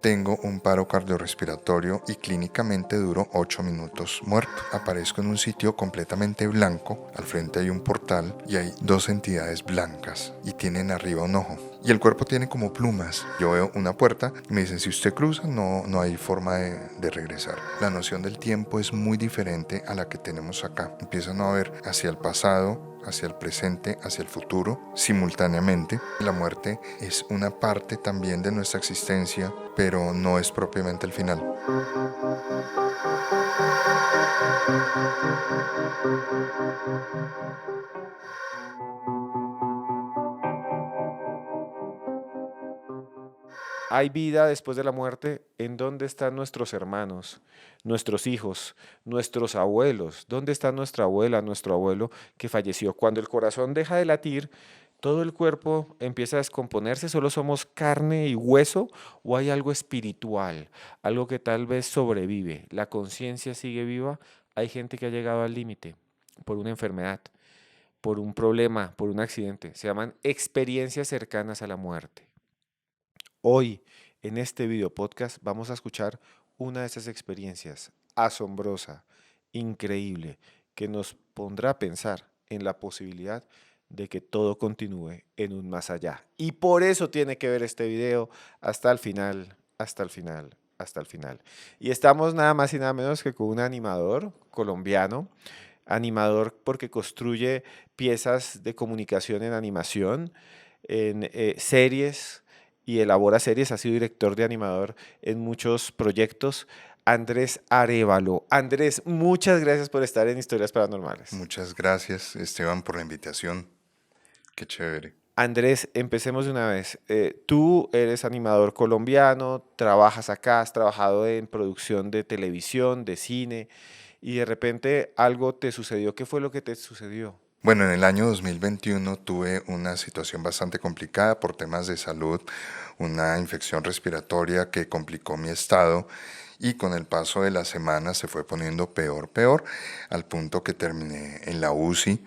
tengo un paro cardiorrespiratorio y clínicamente duro 8 minutos muerto. Aparezco en un sitio completamente blanco, al frente hay un portal y hay dos entidades blancas y tienen arriba un ojo. Y el cuerpo tiene como plumas. Yo veo una puerta y me dicen, si usted cruza no hay forma de regresar. La noción del tiempo es muy diferente a la que tenemos acá. Empiezan a ver hacia el pasado, hacia el presente, hacia el futuro, simultáneamente. La muerte es una parte también de nuestra existencia, pero no es propiamente el final. Hay vida después de la muerte. ¿En dónde están nuestros hermanos, nuestros hijos, nuestros abuelos? ¿Dónde está nuestra abuela, nuestro abuelo que falleció? Cuando el corazón deja de latir, todo el cuerpo empieza a descomponerse, solo somos carne y hueso, o hay algo espiritual, algo que tal vez sobrevive, la conciencia sigue viva. Hay gente que ha llegado al límite por una enfermedad, por un problema, por un accidente. Se llaman experiencias cercanas a la muerte. Hoy, en este video podcast, vamos a escuchar una de esas experiencias asombrosa, increíble, que nos pondrá a pensar en la posibilidad de que todo continúe en un más allá. Y por eso tiene que ver este video hasta el final, hasta el final, hasta el final. Y estamos nada más y nada menos que con un animador colombiano, animador porque construye piezas de comunicación en animación, en series y elabora series, ha sido director de animador en muchos proyectos. Andrés Arévalo. Andrés, muchas gracias por estar en Historias Paranormales. Muchas gracias, Esteban, por la invitación. Qué chévere. Andrés, empecemos de una vez. Tú eres animador colombiano, trabajas acá, has trabajado en producción de televisión, de cine, y de repente algo te sucedió. ¿Qué fue lo que te sucedió? Bueno, en el año 2021 tuve una situación bastante complicada por temas de salud, una infección respiratoria que complicó mi estado y con el paso de las semanas se fue poniendo peor, al punto que terminé en la UCI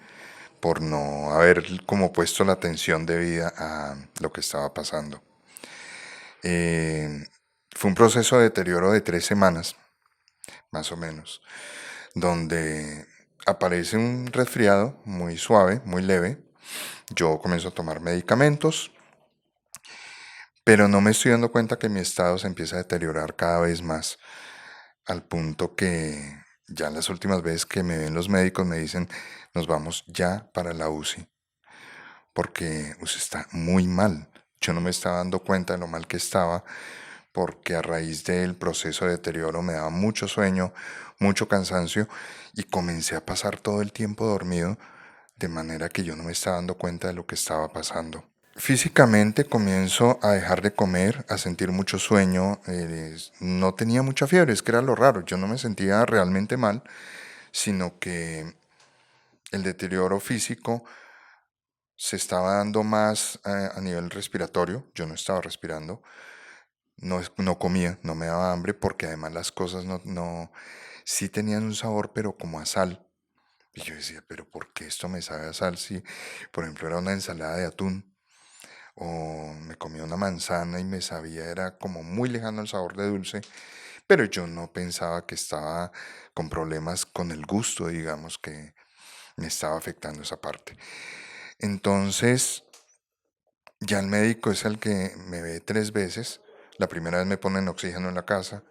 por no haber como puesto la atención debida a lo que estaba pasando. Eh, Fue un proceso de deterioro de 3 semanas, más o menos, donde aparece un resfriado muy suave, muy leve. Yo comienzo a tomar medicamentos, pero no me estoy dando cuenta que mi estado se empieza a deteriorar cada vez más, al punto que ya las últimas veces que me ven los médicos me dicen, nos vamos ya para la UCI, porque usted está muy mal. Yo no me estaba dando cuenta de lo mal que estaba, porque a raíz del proceso de deterioro me daba mucho sueño, mucho cansancio y comencé a pasar todo el tiempo dormido, de manera que yo no me estaba dando cuenta de lo que estaba pasando. Físicamente comienzo a dejar de comer, a sentir mucho sueño, no tenía mucha fiebre, es que era lo raro, yo no me sentía realmente mal, sino que el deterioro físico se estaba dando más a nivel respiratorio, yo no estaba respirando, no comía, no me daba hambre porque además las cosas sí tenían un sabor pero como a sal. Y yo decía, pero ¿por qué esto me sabe a sal si, por ejemplo, era una ensalada de atún? O me comía una manzana y me sabía, era como muy lejano el sabor de dulce, pero yo no pensaba que estaba con problemas con el gusto, digamos, que me estaba afectando esa parte. Entonces, ya el médico es el que me ve 3 veces. La primera vez me ponen oxígeno en la casa,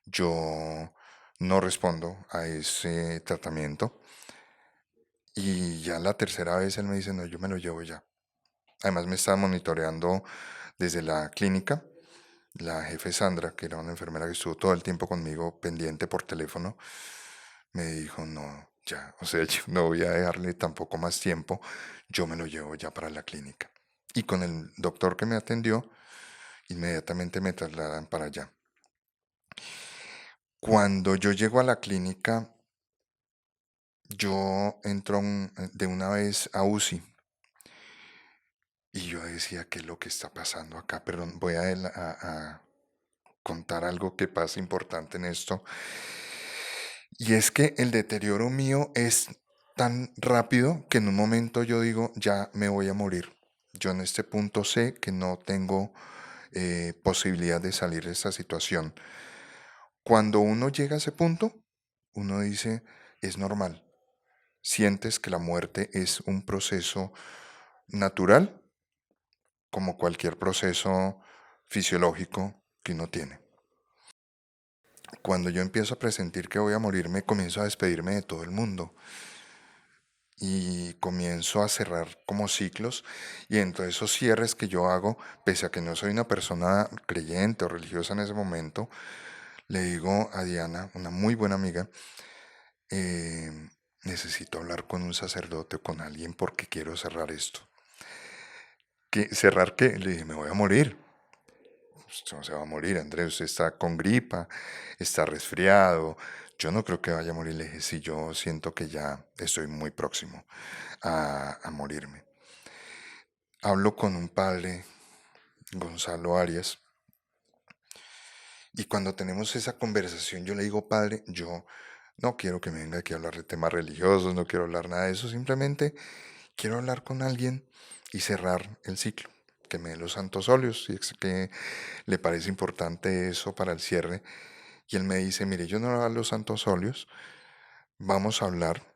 yo no respondo a ese tratamiento y ya la tercera vez él me dice, no, yo me lo llevo ya. Además me está monitoreando desde la clínica. La jefe Sandra, que era una enfermera que estuvo todo el tiempo conmigo pendiente por teléfono, me dijo, no, ya, o sea, yo no voy a dejarle tampoco más tiempo, yo me lo llevo ya para la clínica. Y con el doctor que me atendió, inmediatamente me trasladan para allá. Cuando yo llego a la clínica, yo entro de una vez a UCI y yo decía, ¿qué es lo que está pasando acá? Perdón, voy a contar algo que pasa importante en esto. Y es que el deterioro mío es tan rápido que en un momento yo digo, ya me voy a morir. Yo en este punto sé que no tengo posibilidad de salir de esta situación. Cuando uno llega a ese punto, uno dice, es normal. Sientes que la muerte es un proceso natural, como cualquier proceso fisiológico que uno tiene. Cuando yo empiezo a presentir que voy a morirme, comienzo a despedirme de todo el mundo y comienzo a cerrar como ciclos, y entre esos cierres que yo hago, pese a que no soy una persona creyente o religiosa en ese momento, le digo a Diana, una muy buena amiga, eh, necesito hablar con un sacerdote o con alguien porque quiero cerrar esto. ¿Cerrar qué? Le dije, me voy a morir. Usted no se va a morir, Andrés, usted está con gripa, está resfriado. Yo no creo que vaya a morir. Le dije, sí, yo siento que ya estoy muy próximo a morirme. Hablo con un padre, Gonzalo Arias, y cuando tenemos esa conversación yo le digo, padre, yo no quiero que me venga aquí a hablar de temas religiosos, no quiero hablar nada de eso, simplemente quiero hablar con alguien y cerrar el ciclo, que me dé los santos óleos, si es que le parece importante eso para el cierre. Y él me dice, mire, yo no le voy a dar los santos óleos, vamos a hablar,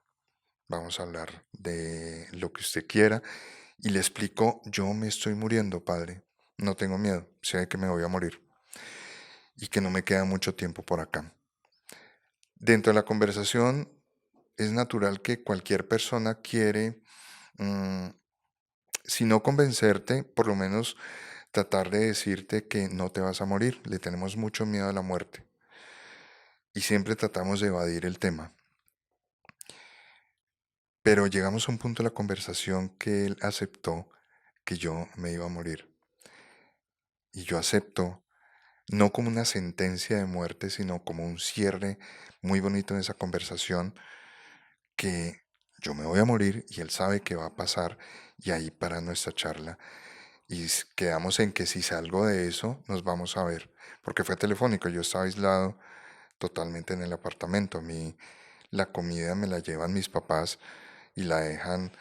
vamos a hablar de lo que usted quiera. Y le explico, yo me estoy muriendo, padre, no tengo miedo, sé que me voy a morir y que no me queda mucho tiempo por acá. Dentro de la conversación es natural que cualquier persona quiere, mm, si no convencerte, por lo menos tratar de decirte que no te vas a morir. Le tenemos mucho miedo a la muerte y siempre tratamos de evadir el tema. Pero llegamos a un punto de la conversación que él aceptó que yo me iba a morir. Y yo acepto, no como una sentencia de muerte, sino como un cierre muy bonito en esa conversación, que yo me voy a morir y él sabe que va a pasar, y ahí para nuestra charla. Y quedamos en que si salgo de eso, nos vamos a ver, porque fue telefónico, yo estaba aislado totalmente en el apartamento. A mí la comida me la llevan mis papás y la dejan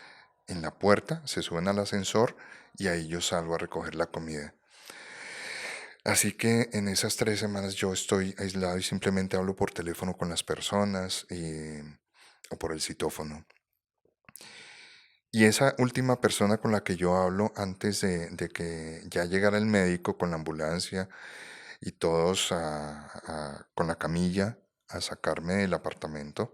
en la puerta, se suben al ascensor y ahí yo salgo a recoger la comida. Así que en esas 3 semanas yo estoy aislado y simplemente hablo por teléfono con las personas o por el citófono. Y esa última persona con la que yo hablo antes de que ya llegara el médico con la ambulancia y todos con la camilla a sacarme del apartamento,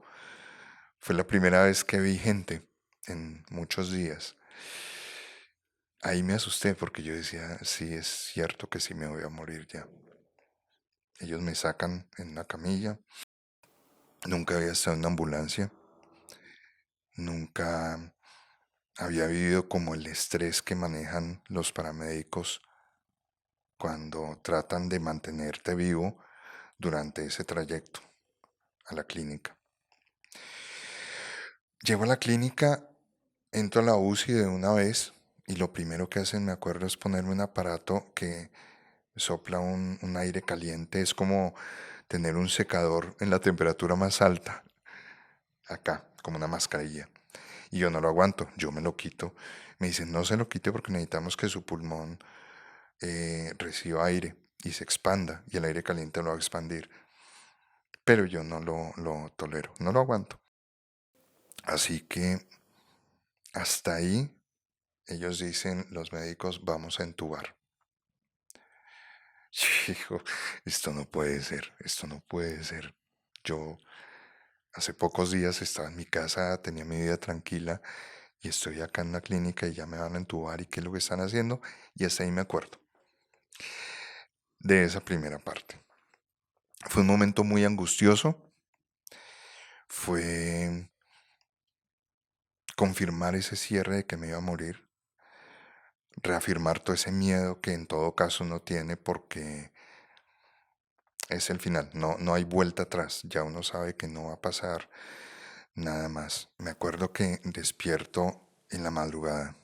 fue la primera vez que vi gente en muchos días. Ahí me asusté porque yo decía, sí, es cierto que sí me voy a morir ya. Ellos me sacan en una camilla. Nunca había estado en una ambulancia. Nunca había vivido como el estrés que manejan los paramédicos cuando tratan de mantenerte vivo durante ese trayecto a la clínica. Llego a la clínica, entro a la UCI de una vez y lo primero que hacen, me acuerdo, es ponerme un aparato que sopla un aire caliente. Es como tener un secador en la temperatura más alta, acá, como una mascarilla. Y yo no lo aguanto, yo me lo quito. Me dicen, no se lo quite porque necesitamos que su pulmón reciba aire y se expanda, y el aire caliente lo va a expandir. Pero yo no lo tolero, no lo aguanto. Así que hasta ahí ellos dicen, los médicos, vamos a entubar. Hijo, esto no puede ser, esto no puede ser. Yo hace pocos días estaba en mi casa, tenía mi vida tranquila y estoy acá en la clínica y ya me van a entubar y qué es lo que están haciendo, y hasta ahí me acuerdo de esa primera parte. Fue un momento muy angustioso, fue confirmar ese cierre de que me iba a morir, reafirmar todo ese miedo que en todo caso uno tiene porque es el final, no hay vuelta atrás, ya uno sabe que no va a pasar nada más. Me acuerdo que despierto en la madrugada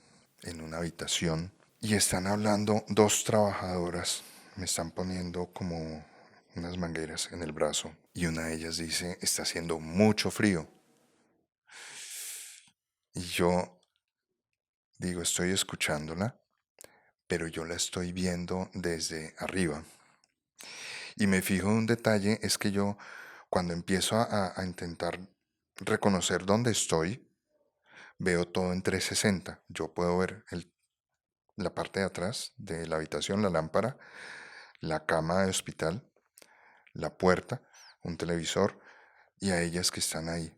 en una habitación y están hablando dos trabajadoras, me están poniendo como unas mangueras en el brazo y una de ellas dice, está haciendo mucho frío. Y yo digo, estoy escuchándola, pero yo la estoy viendo desde arriba. Y me fijo en un detalle, es que yo cuando empiezo a intentar reconocer dónde estoy, veo todo en 360. Yo puedo ver la parte de atrás de la habitación, la lámpara, la cama de hospital, la puerta, un televisor y a ellas que están ahí.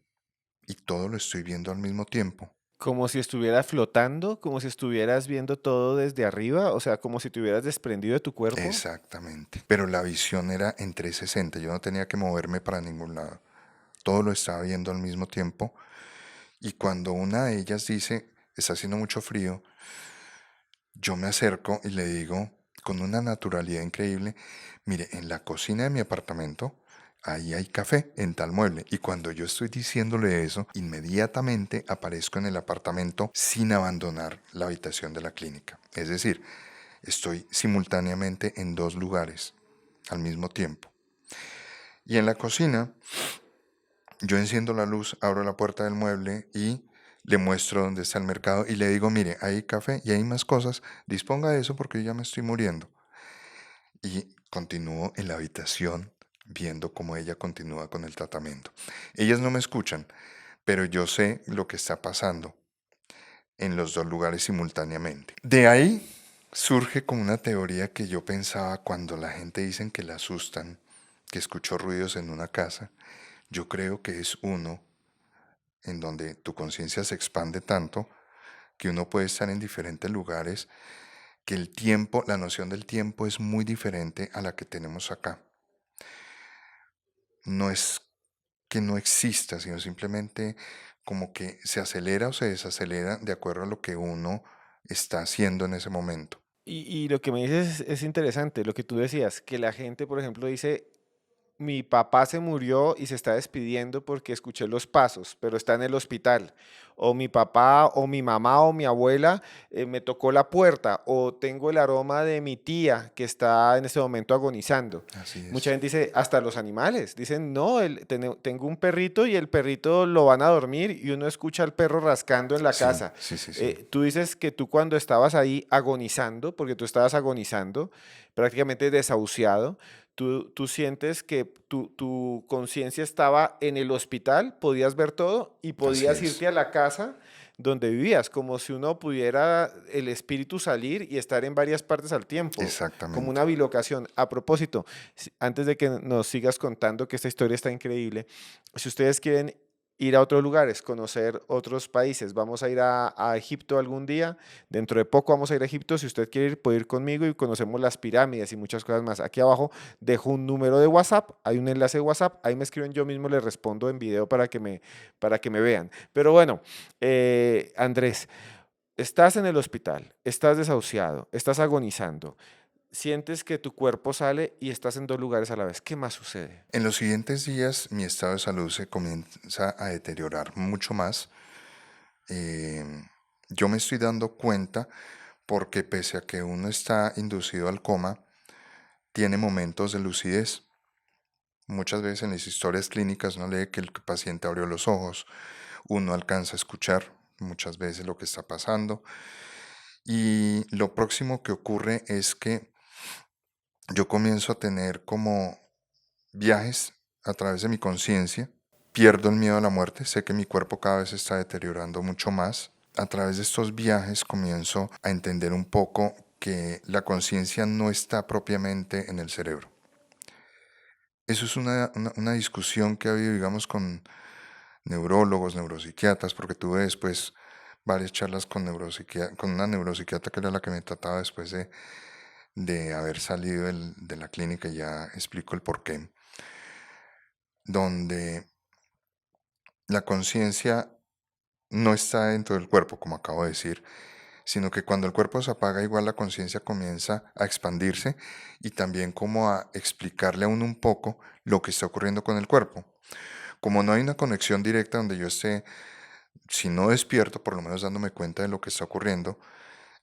Y todo lo estoy viendo al mismo tiempo. Como si estuvieras flotando, como si estuvieras viendo todo desde arriba, o sea, como si te hubieras desprendido de tu cuerpo. Exactamente. Pero la visión era en 360. Yo no tenía que moverme para ningún lado. Todo lo estaba viendo al mismo tiempo. Y cuando una de ellas dice, está haciendo mucho frío, yo me acerco y le digo con una naturalidad increíble, mire, en la cocina de mi apartamento, ahí hay café en tal mueble. Y cuando yo estoy diciéndole eso, inmediatamente aparezco en el apartamento sin abandonar la habitación de la clínica. Es decir, estoy simultáneamente en dos lugares al mismo tiempo. Y en la cocina, yo enciendo la luz, abro la puerta del mueble y le muestro dónde está el mercado y le digo, mire, hay café y hay más cosas, disponga de eso porque yo ya me estoy muriendo. Y continúo en la habitación viendo cómo ella continúa con el tratamiento. Ellas no me escuchan, pero yo sé lo que está pasando en los dos lugares simultáneamente. De ahí surge como una teoría que yo pensaba cuando la gente dicen que la asustan, que escuchó ruidos en una casa. Yo creo que es uno en donde tu conciencia se expande tanto que uno puede estar en diferentes lugares, que el tiempo, la noción del tiempo es muy diferente a la que tenemos acá. No es que no exista, sino simplemente como que se acelera o se desacelera de acuerdo a lo que uno está haciendo en ese momento. Y lo que me dices es interesante, lo que tú decías, que la gente, por ejemplo, dice, mi papá se murió y se está despidiendo porque escuché los pasos, pero está en el hospital. O mi papá o mi mamá o mi abuela me tocó la puerta. O tengo el aroma de mi tía que está en este momento agonizando. Así Mucha es. gente dice, hasta los animales. Dicen, no, tengo un perrito y el perrito lo van a dormir y uno escucha al perro rascando en la Sí, casa. sí, sí, sí. Tú dices que tú cuando estabas ahí agonizando, porque tú estabas agonizando, prácticamente desahuciado, tú sientes que tu conciencia estaba en el hospital, podías ver todo y Así podías es. irte a la casa donde vivías, como si uno pudiera el espíritu salir y estar en varias partes al tiempo, como Exactamente. una bilocación. A propósito, antes de que nos sigas contando que esta historia está increíble, si ustedes quieren ir a otros lugares, conocer otros países, vamos a ir a Egipto algún día. Dentro de poco vamos a ir a Egipto. Si usted quiere ir, puede ir conmigo y conocemos las pirámides y muchas cosas más. Aquí abajo dejo un número de WhatsApp, hay un enlace de WhatsApp, ahí me escriben, yo mismo les respondo en video para que me vean. Pero bueno, Andrés, estás en el hospital, estás desahuciado, estás agonizando, sientes que tu cuerpo sale y estás en dos lugares a la vez. ¿Qué más sucede? En los siguientes días mi estado de salud se comienza a deteriorar mucho más. Eh, yo me estoy dando cuenta porque pese a que uno está inducido al coma, tiene momentos de lucidez. Muchas veces en las historias clínicas uno lee que el paciente abrió los ojos, uno alcanza a escuchar muchas veces lo que está pasando y lo próximo que ocurre es que yo comienzo a tener como viajes a través de mi conciencia, pierdo el miedo a la muerte, sé que mi cuerpo cada vez se está deteriorando mucho más. A través de estos viajes comienzo a entender un poco que la conciencia no está propiamente en el cerebro. Eso es una discusión que ha habido, digamos, con neurólogos, neuropsiquiatras, porque tuve después varias charlas con, con una neuropsiquiatra que era la que me trataba después de haber salido de la clínica, y ya explico el porqué, donde la conciencia no está dentro del cuerpo, como acabo de decir, sino que cuando el cuerpo se apaga, igual la conciencia comienza a expandirse y también como a explicarle a uno un poco lo que está ocurriendo con el cuerpo. Como no hay una conexión directa donde yo esté, si no despierto, por lo menos dándome cuenta de lo que está ocurriendo,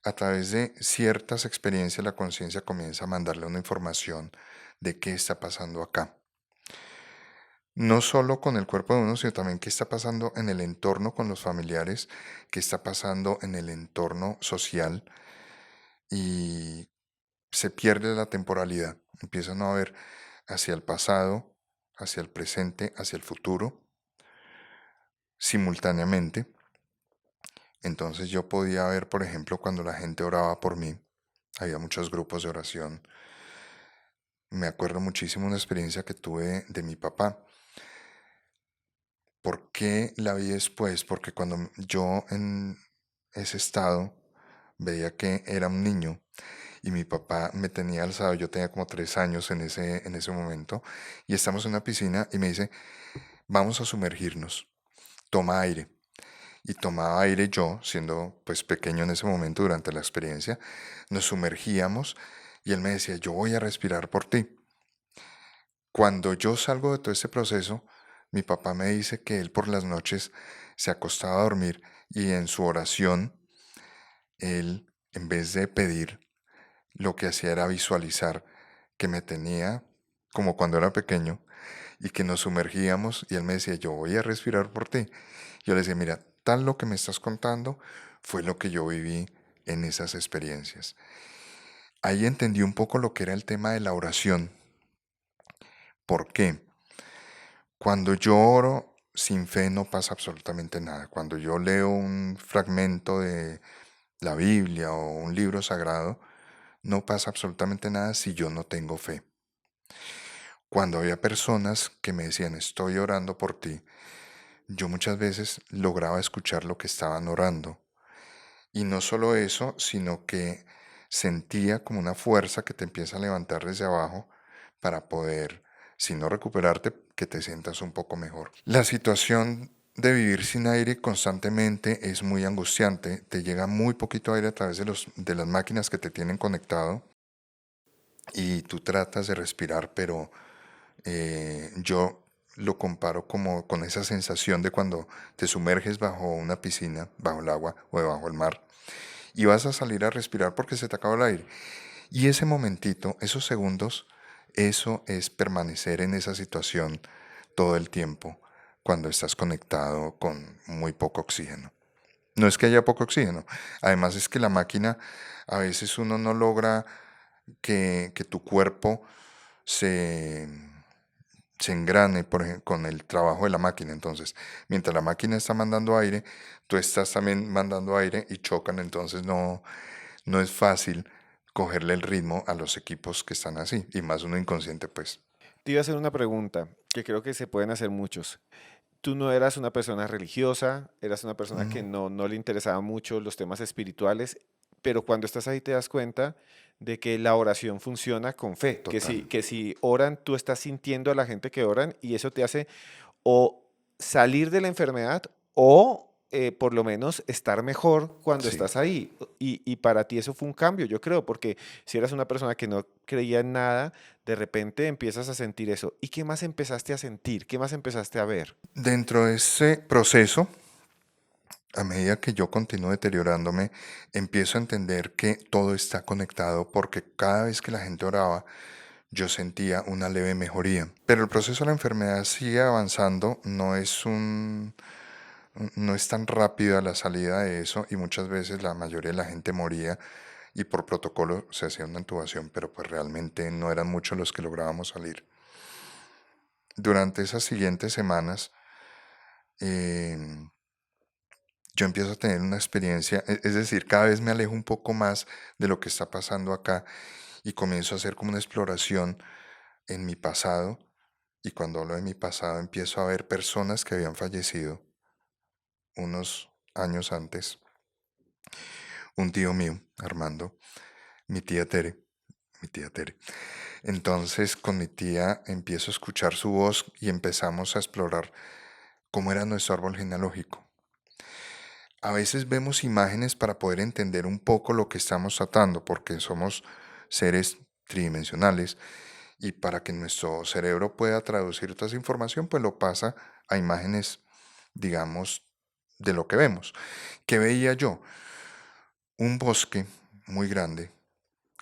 a través de ciertas experiencias la conciencia comienza a mandarle una información de qué está pasando acá. No solo con el cuerpo de uno, sino también qué está pasando en el entorno con los familiares, qué está pasando en el entorno social, y se pierde la temporalidad. Empiezan a ver hacia el pasado, hacia el presente, hacia el futuro, simultáneamente. Entonces yo podía ver, por ejemplo, cuando la gente oraba por mí, había muchos grupos de oración. Me acuerdo muchísimo una experiencia que tuve de mi papá. ¿Por qué la vi después? Porque cuando yo en ese estado veía que era un niño y mi papá me tenía alzado, yo tenía como 3 años en ese momento, y estamos en una piscina y me dice, vamos a sumergirnos, toma aire. Y tomaba aire yo, siendo pues pequeño en ese momento durante la experiencia, nos sumergíamos y él me decía, yo voy a respirar por ti. Cuando yo salgo de todo este proceso, mi papá me dice que él por las noches se acostaba a dormir y en su oración, él, en vez de pedir, lo que hacía era visualizar que me tenía como cuando era pequeño y que nos sumergíamos y él me decía, yo voy a respirar por ti. Yo le decía, mira, tal lo que me estás contando fue lo que yo viví en esas experiencias. Ahí entendí un poco lo que era el tema de la oración. ¿Por qué? Cuando yo oro sin fe no pasa absolutamente nada. Cuando yo leo un fragmento de la Biblia o un libro sagrado, no pasa absolutamente nada si yo no tengo fe. Cuando había personas que me decían, estoy orando por ti, yo muchas veces lograba escuchar lo que estaban orando. Y no solo eso, sino que sentía como una fuerza que te empieza a levantar desde abajo para poder, si no recuperarte, que te sientas un poco mejor. La situación de vivir sin aire constantemente es muy angustiante. Te llega muy poquito aire a través de las máquinas que te tienen conectado y tú tratas de respirar, pero yo lo comparo como con esa sensación de cuando te sumerges bajo una piscina, bajo el agua o debajo del mar y vas a salir a respirar porque se te acaba el aire. Y ese momentito, esos segundos, eso es permanecer en esa situación todo el tiempo cuando estás conectado con muy poco oxígeno. No es que haya poco oxígeno, además es que la máquina, a veces uno no logra que tu cuerpo se, se engrane con el trabajo de la máquina. Entonces, mientras la máquina está mandando aire, tú estás también mandando aire y chocan, entonces no es fácil cogerle el ritmo a los equipos que están así, y más uno inconsciente, pues. Te iba a hacer una pregunta que creo que se pueden hacer muchos. Tú no eras una persona religiosa, eras una persona que No, no le interesaban mucho los temas espirituales, pero cuando estás ahí te das cuenta de que la oración funciona con fe, total. que si oran, tú estás sintiendo a la gente que oran y eso te hace o salir de la enfermedad o por lo menos estar mejor cuando Sí. estás ahí. Y para ti eso fue un cambio, yo creo, porque si eras una persona que no creía en nada, de repente empiezas a sentir eso. ¿Y qué más empezaste a sentir? ¿Qué más empezaste a ver? Dentro de ese proceso, a medida que yo continúo deteriorándome, empiezo a entender que todo está conectado porque cada vez que la gente oraba, yo sentía una leve mejoría. Pero el proceso de la enfermedad sigue avanzando, no es tan rápida la salida de eso y muchas veces la mayoría de la gente moría y por protocolo se hacía una intubación, pero pues realmente no eran muchos los que lográbamos salir. Durante esas siguientes semanas, em, yo empiezo a tener una experiencia, es decir, cada vez me alejo un poco más de lo que está pasando acá y comienzo a hacer como una exploración en mi pasado. Y cuando hablo de mi pasado, empiezo a ver personas que habían fallecido unos años antes. Un tío mío, Armando, mi tía Tere, mi tía Tere. Entonces con mi tía empiezo a escuchar su voz y empezamos a explorar cómo era nuestro árbol genealógico. A veces vemos imágenes para poder entender un poco lo que estamos tratando, porque somos seres tridimensionales y para que nuestro cerebro pueda traducir toda esa información, pues lo pasa a imágenes, digamos, de lo que vemos. ¿Qué veía yo? Un bosque muy grande,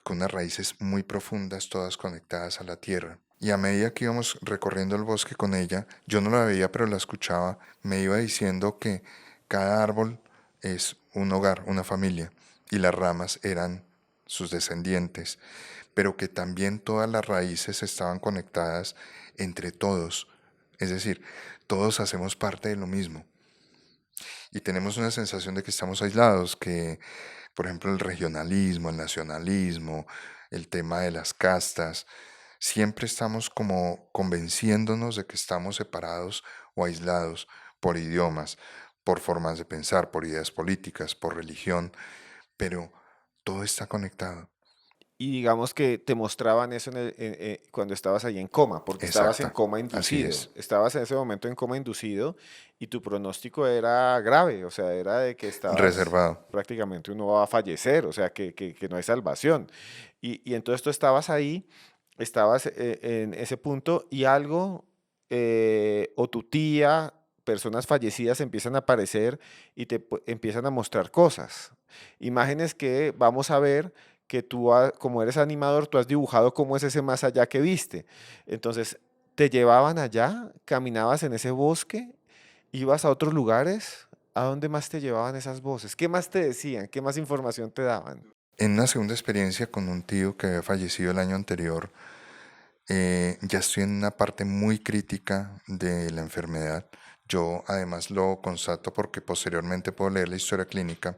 con unas raíces muy profundas, todas conectadas a la tierra. Y a medida que íbamos recorriendo el bosque con ella, yo no la veía, pero la escuchaba, me iba diciendo que cada árbol es un hogar, una familia, y las ramas eran sus descendientes, pero que también todas las raíces estaban conectadas entre todos. Es decir, todos hacemos parte de lo mismo y tenemos una sensación de que estamos aislados, que por ejemplo el regionalismo, el nacionalismo, el tema de las castas, siempre estamos como convenciéndonos de que estamos separados o aislados por idiomas, por formas de pensar, por ideas políticas, por religión, pero todo está conectado. Y digamos que te mostraban eso cuando estabas ahí en coma, porque estabas en Exacta, coma así inducido. es. Estabas en ese momento en coma inducido y tu pronóstico era grave, o sea, era de que estabas Reservado. prácticamente uno va a fallecer, o sea, que no hay salvación. Y entonces tú estabas ahí, estabas en ese punto y algo, o tu tía, personas fallecidas empiezan a aparecer y empiezan a mostrar cosas. Imágenes que vamos a ver que tú, como eres animador, tú has dibujado cómo es ese más allá que viste. Entonces, te llevaban allá, caminabas en ese bosque, ibas a otros lugares. ¿A dónde más te llevaban esas voces? ¿Qué más te decían? ¿Qué más información te daban? En una segunda experiencia con un tío que había fallecido el año anterior, ya estoy en una parte muy crítica de la enfermedad. Yo además lo constato porque posteriormente puedo leer la historia clínica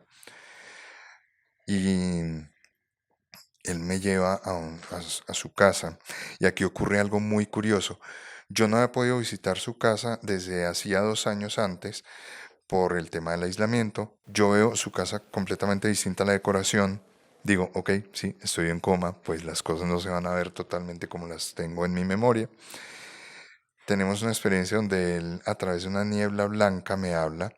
y él me lleva a su casa y aquí ocurre algo muy curioso. Yo no había podido visitar su casa desde hacía 2 años antes por el tema del aislamiento. Yo veo su casa completamente distinta a la decoración. Digo, ok, sí, estoy en coma, pues las cosas no se van a ver totalmente como las tengo en mi memoria. Tenemos una experiencia donde él a través de una niebla blanca me habla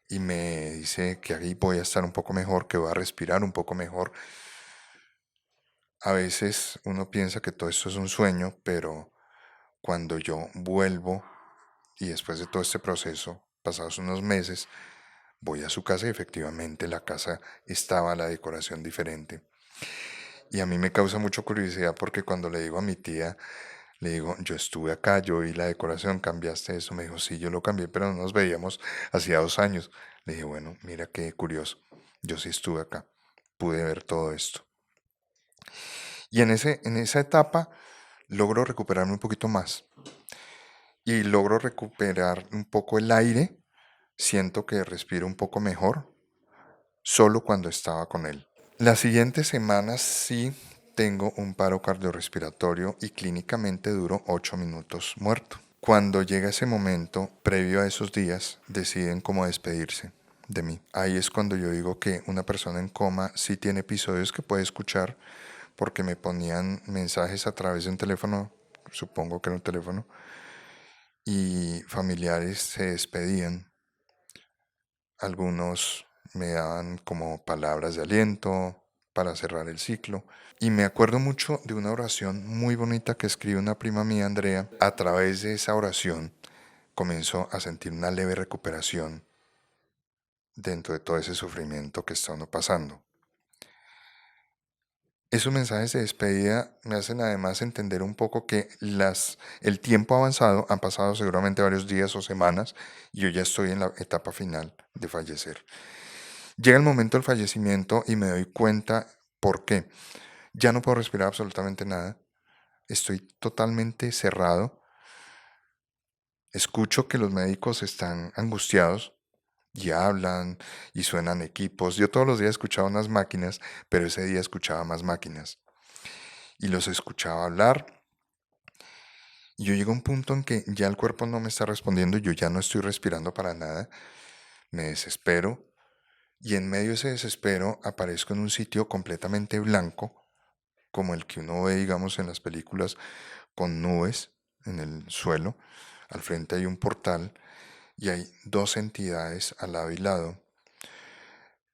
y me dice que ahí voy a estar un poco mejor, que voy a respirar un poco mejor. A veces uno piensa que todo esto es un sueño, pero cuando yo vuelvo y después de todo este proceso, pasados unos meses, voy a su casa y efectivamente la casa estaba la decoración diferente. Y a mí me causa mucha curiosidad porque cuando le digo a mi tía, le digo, yo estuve acá, yo vi la decoración, cambiaste eso. Me dijo, sí, yo lo cambié, pero no nos veíamos hacía 2 años. Le dije, bueno, mira qué curioso. Yo sí estuve acá, pude ver todo esto. Y en esa etapa logro recuperarme un poquito más y logro recuperar un poco el aire. Siento que respiro un poco mejor solo cuando estaba con él. Las siguientes semanas sí tengo un paro cardiorrespiratorio y clínicamente duro 8 minutos muerto. Cuando llega ese momento, previo a esos días, deciden cómo despedirse de mí. Ahí es cuando yo digo que una persona en coma sí tiene episodios que puede escuchar porque me ponían mensajes a través de un teléfono, supongo que era un teléfono, y familiares se despedían. Algunos me daban como palabras de aliento para cerrar el ciclo. Y me acuerdo mucho de una oración muy bonita que escribió una prima mía, Andrea. A través de esa oración comenzó a sentir una leve recuperación dentro de todo ese sufrimiento que está uno pasando. Esos mensajes de despedida me hacen además entender un poco que el tiempo ha avanzado, han pasado seguramente varios días o semanas y yo ya estoy en la etapa final de fallecer. Llega el momento del fallecimiento y me doy cuenta por qué. Ya no puedo respirar absolutamente nada. Estoy totalmente cerrado. Escucho que los médicos están angustiados y hablan y suenan equipos. Yo todos los días escuchaba unas máquinas, pero ese día escuchaba más máquinas. Y los escuchaba hablar. Y yo llego a un punto en que ya el cuerpo no me está respondiendo, yo ya no estoy respirando para nada. Me desespero. Y en medio de ese desespero aparezco en un sitio completamente blanco, como el que uno ve, digamos, en las películas, con nubes en el suelo. Al frente hay un portal y hay dos entidades al lado y lado,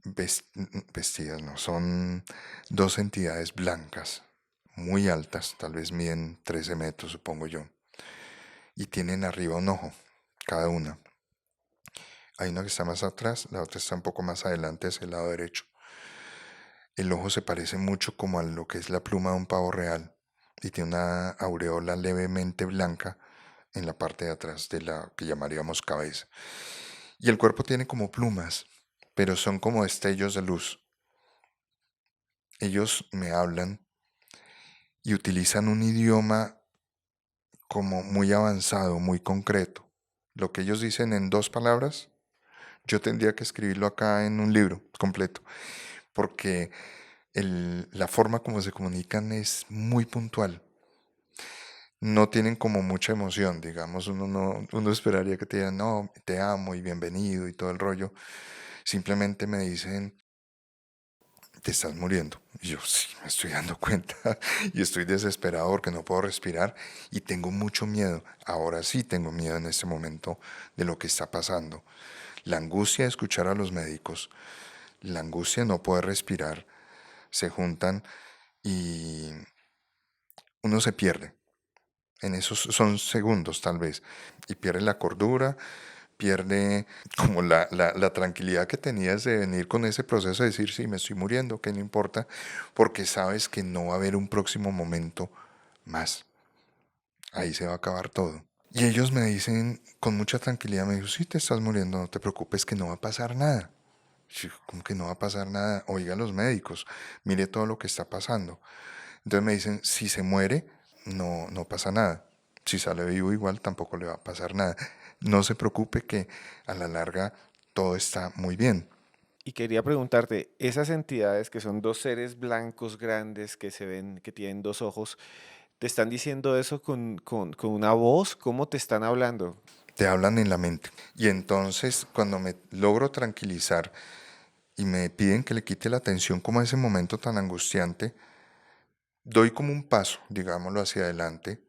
vestidas, no, son dos entidades blancas, muy altas, tal vez miden 13 metros, supongo yo, y tienen arriba un ojo, cada una. Hay una que está más atrás, la otra está un poco más adelante hacia el lado derecho. El ojo se parece mucho como a lo que es la pluma de un pavo real y tiene una aureola levemente blanca en la parte de atrás de la que llamaríamos cabeza. Y el cuerpo tiene como plumas, pero son como destellos de luz. Ellos me hablan y utilizan un idioma como muy avanzado, muy concreto. Lo que ellos dicen en 2 palabras, yo tendría que escribirlo acá en un libro completo, porque la forma como se comunican es muy puntual. No tienen como mucha emoción, digamos, uno esperaría que te digan, no, te amo y bienvenido y todo el rollo. Simplemente me dicen, te estás muriendo. Y yo sí, me estoy dando cuenta y estoy desesperado porque no puedo respirar y tengo mucho miedo. Ahora sí tengo miedo en este momento de lo que está pasando. La angustia de escuchar a los médicos, la angustia de no poder respirar, se juntan y uno se pierde. En esos son segundos tal vez. Y pierde la cordura, pierde como la tranquilidad que tenías de venir con ese proceso de decir, sí, me estoy muriendo, que no importa, porque sabes que no va a haber un próximo momento más. Ahí se va a acabar todo. Y ellos me dicen con mucha tranquilidad, me dicen, sí, te estás muriendo, no te preocupes que no va a pasar nada. Sí, ¿cómo que no va a pasar nada? Oiga, los médicos, mire todo lo que está pasando. Entonces me dicen, si se muere, no pasa nada. Si sale vivo igual, tampoco le va a pasar nada. No se preocupe que a la larga todo está muy bien. Y quería preguntarte, esas entidades que son dos seres blancos grandes que se ven, que tienen dos ojos, ¿te están diciendo eso con una voz? ¿Cómo te están hablando? Te hablan en la mente. Y entonces cuando me logro tranquilizar y me piden que le quite la atención como a ese momento tan angustiante, doy como un paso, digámoslo, hacia adelante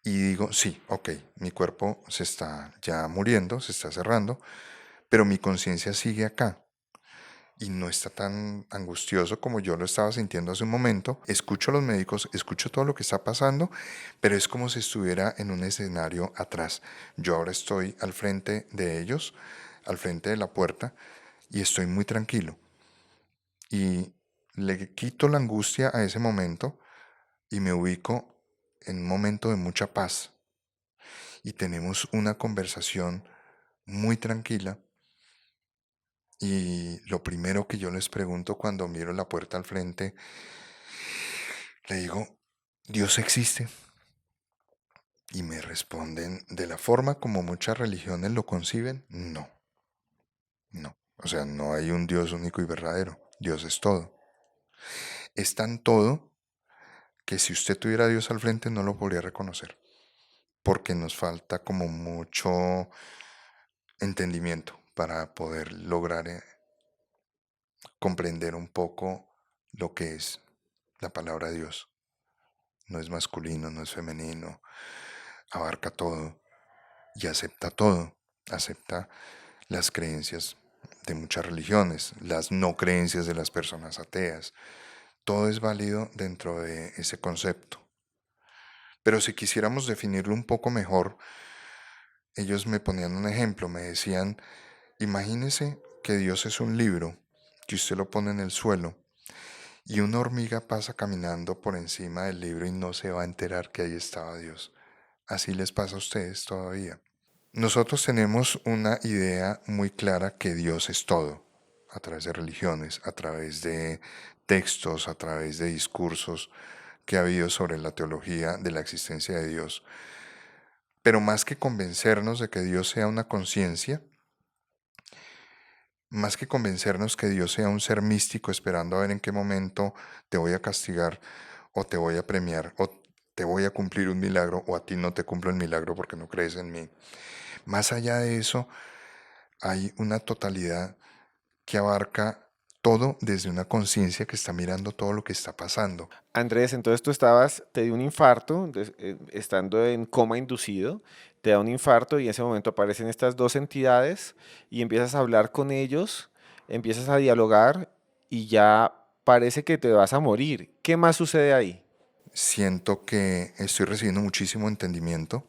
y digo, sí, ok, mi cuerpo se está ya muriendo, se está cerrando, pero mi conciencia sigue acá y no está tan angustioso como yo lo estaba sintiendo hace un momento. Escucho a los médicos, escucho todo lo que está pasando, pero es como si estuviera en un escenario atrás. Yo ahora estoy al frente de ellos, al frente de la puerta, y estoy muy tranquilo. Y le quito la angustia a ese momento y me ubico en un momento de mucha paz. Y tenemos una conversación muy tranquila. Y lo primero que yo les pregunto cuando miro la puerta al frente, le digo, ¿Dios existe? Y me responden, de la forma como muchas religiones lo conciben, no, no. O sea, no hay un Dios único y verdadero. Dios es todo. Es tan todo que si usted tuviera a Dios al frente no lo podría reconocer, porque nos falta como mucho entendimiento para poder lograr comprender un poco lo que es la palabra Dios. No es masculino, no es femenino, abarca todo y acepta todo. Acepta las creencias de muchas religiones, las no creencias de las personas ateas. Todo es válido dentro de ese concepto. Pero si quisiéramos definirlo un poco mejor, ellos me ponían un ejemplo, me decían, imagínese que Dios es un libro que usted lo pone en el suelo y una hormiga pasa caminando por encima del libro y no se va a enterar que ahí estaba Dios. Así les pasa a ustedes todavía. Nosotros tenemos una idea muy clara que Dios es todo, a través de religiones, a través de textos, a través de discursos que ha habido sobre la teología de la existencia de Dios. Pero más que convencernos de que Dios sea una conciencia, más que convencernos que Dios sea un ser místico esperando a ver en qué momento te voy a castigar o te voy a premiar o te voy a cumplir un milagro o a ti no te cumplo el milagro porque no crees en mí. Más allá de eso, hay una totalidad que abarca todo desde una conciencia que está mirando todo lo que está pasando. Andrés, entonces tú estabas, te dio un infarto, estando en coma inducido, te da un infarto y en ese momento aparecen estas dos entidades y empiezas a hablar con ellos, empiezas a dialogar y ya parece que te vas a morir. ¿Qué más sucede ahí? Siento que estoy recibiendo muchísimo entendimiento,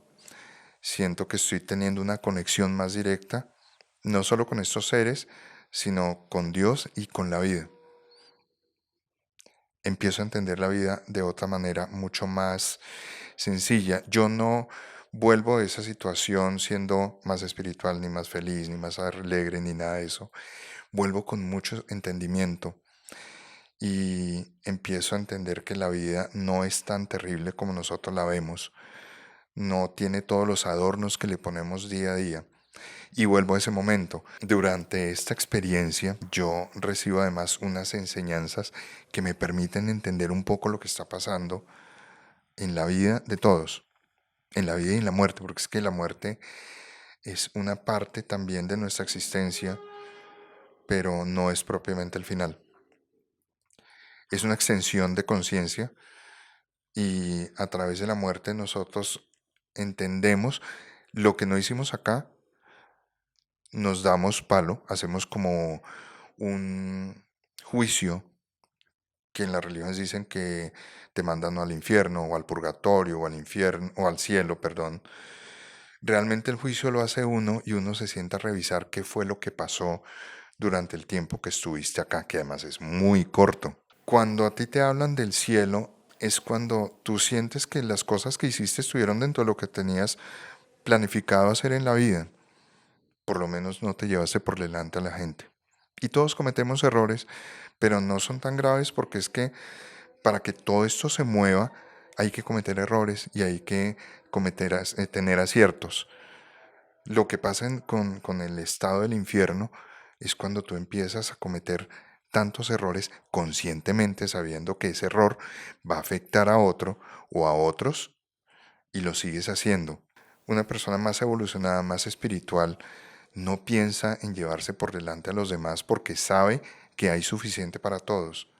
siento que estoy teniendo una conexión más directa, no solo con estos seres, sino con Dios y con la vida. Empiezo a entender la vida de otra manera mucho más sencilla. Yo no vuelvo de esa situación siendo más espiritual, ni más feliz, ni más alegre, ni nada de eso. Vuelvo con mucho entendimiento y empiezo a entender que la vida no es tan terrible como nosotros la vemos, no tiene todos los adornos que le ponemos día a día. Y vuelvo a ese momento. Durante esta experiencia yo recibo además unas enseñanzas que me permiten entender un poco lo que está pasando en la vida de todos, en la vida y en la muerte, porque es que la muerte es una parte también de nuestra existencia, pero no es propiamente el final. Es una extensión de conciencia y a través de la muerte nosotros entendemos lo que no hicimos acá, nos damos palo, hacemos como un juicio que en las religiones dicen que te mandan o al infierno o al purgatorio o al infierno o al cielo, perdón. Realmente el juicio lo hace uno y uno se sienta a revisar qué fue lo que pasó durante el tiempo que estuviste acá, que además es muy corto. Cuando a ti te hablan del cielo, es cuando tú sientes que las cosas que hiciste estuvieron dentro de lo que tenías planificado hacer en la vida. Por lo menos no te llevaste por delante a la gente. Y todos cometemos errores, pero no son tan graves porque es que para que todo esto se mueva hay que cometer errores y hay que tener aciertos. Lo que pasa con el estado del infierno es cuando tú empiezas a cometer tantos errores conscientemente sabiendo que ese error va a afectar a otro o a otros y lo sigues haciendo. Una persona más evolucionada, más espiritual, no piensa en llevarse por delante a los demás porque sabe que hay suficiente para todos.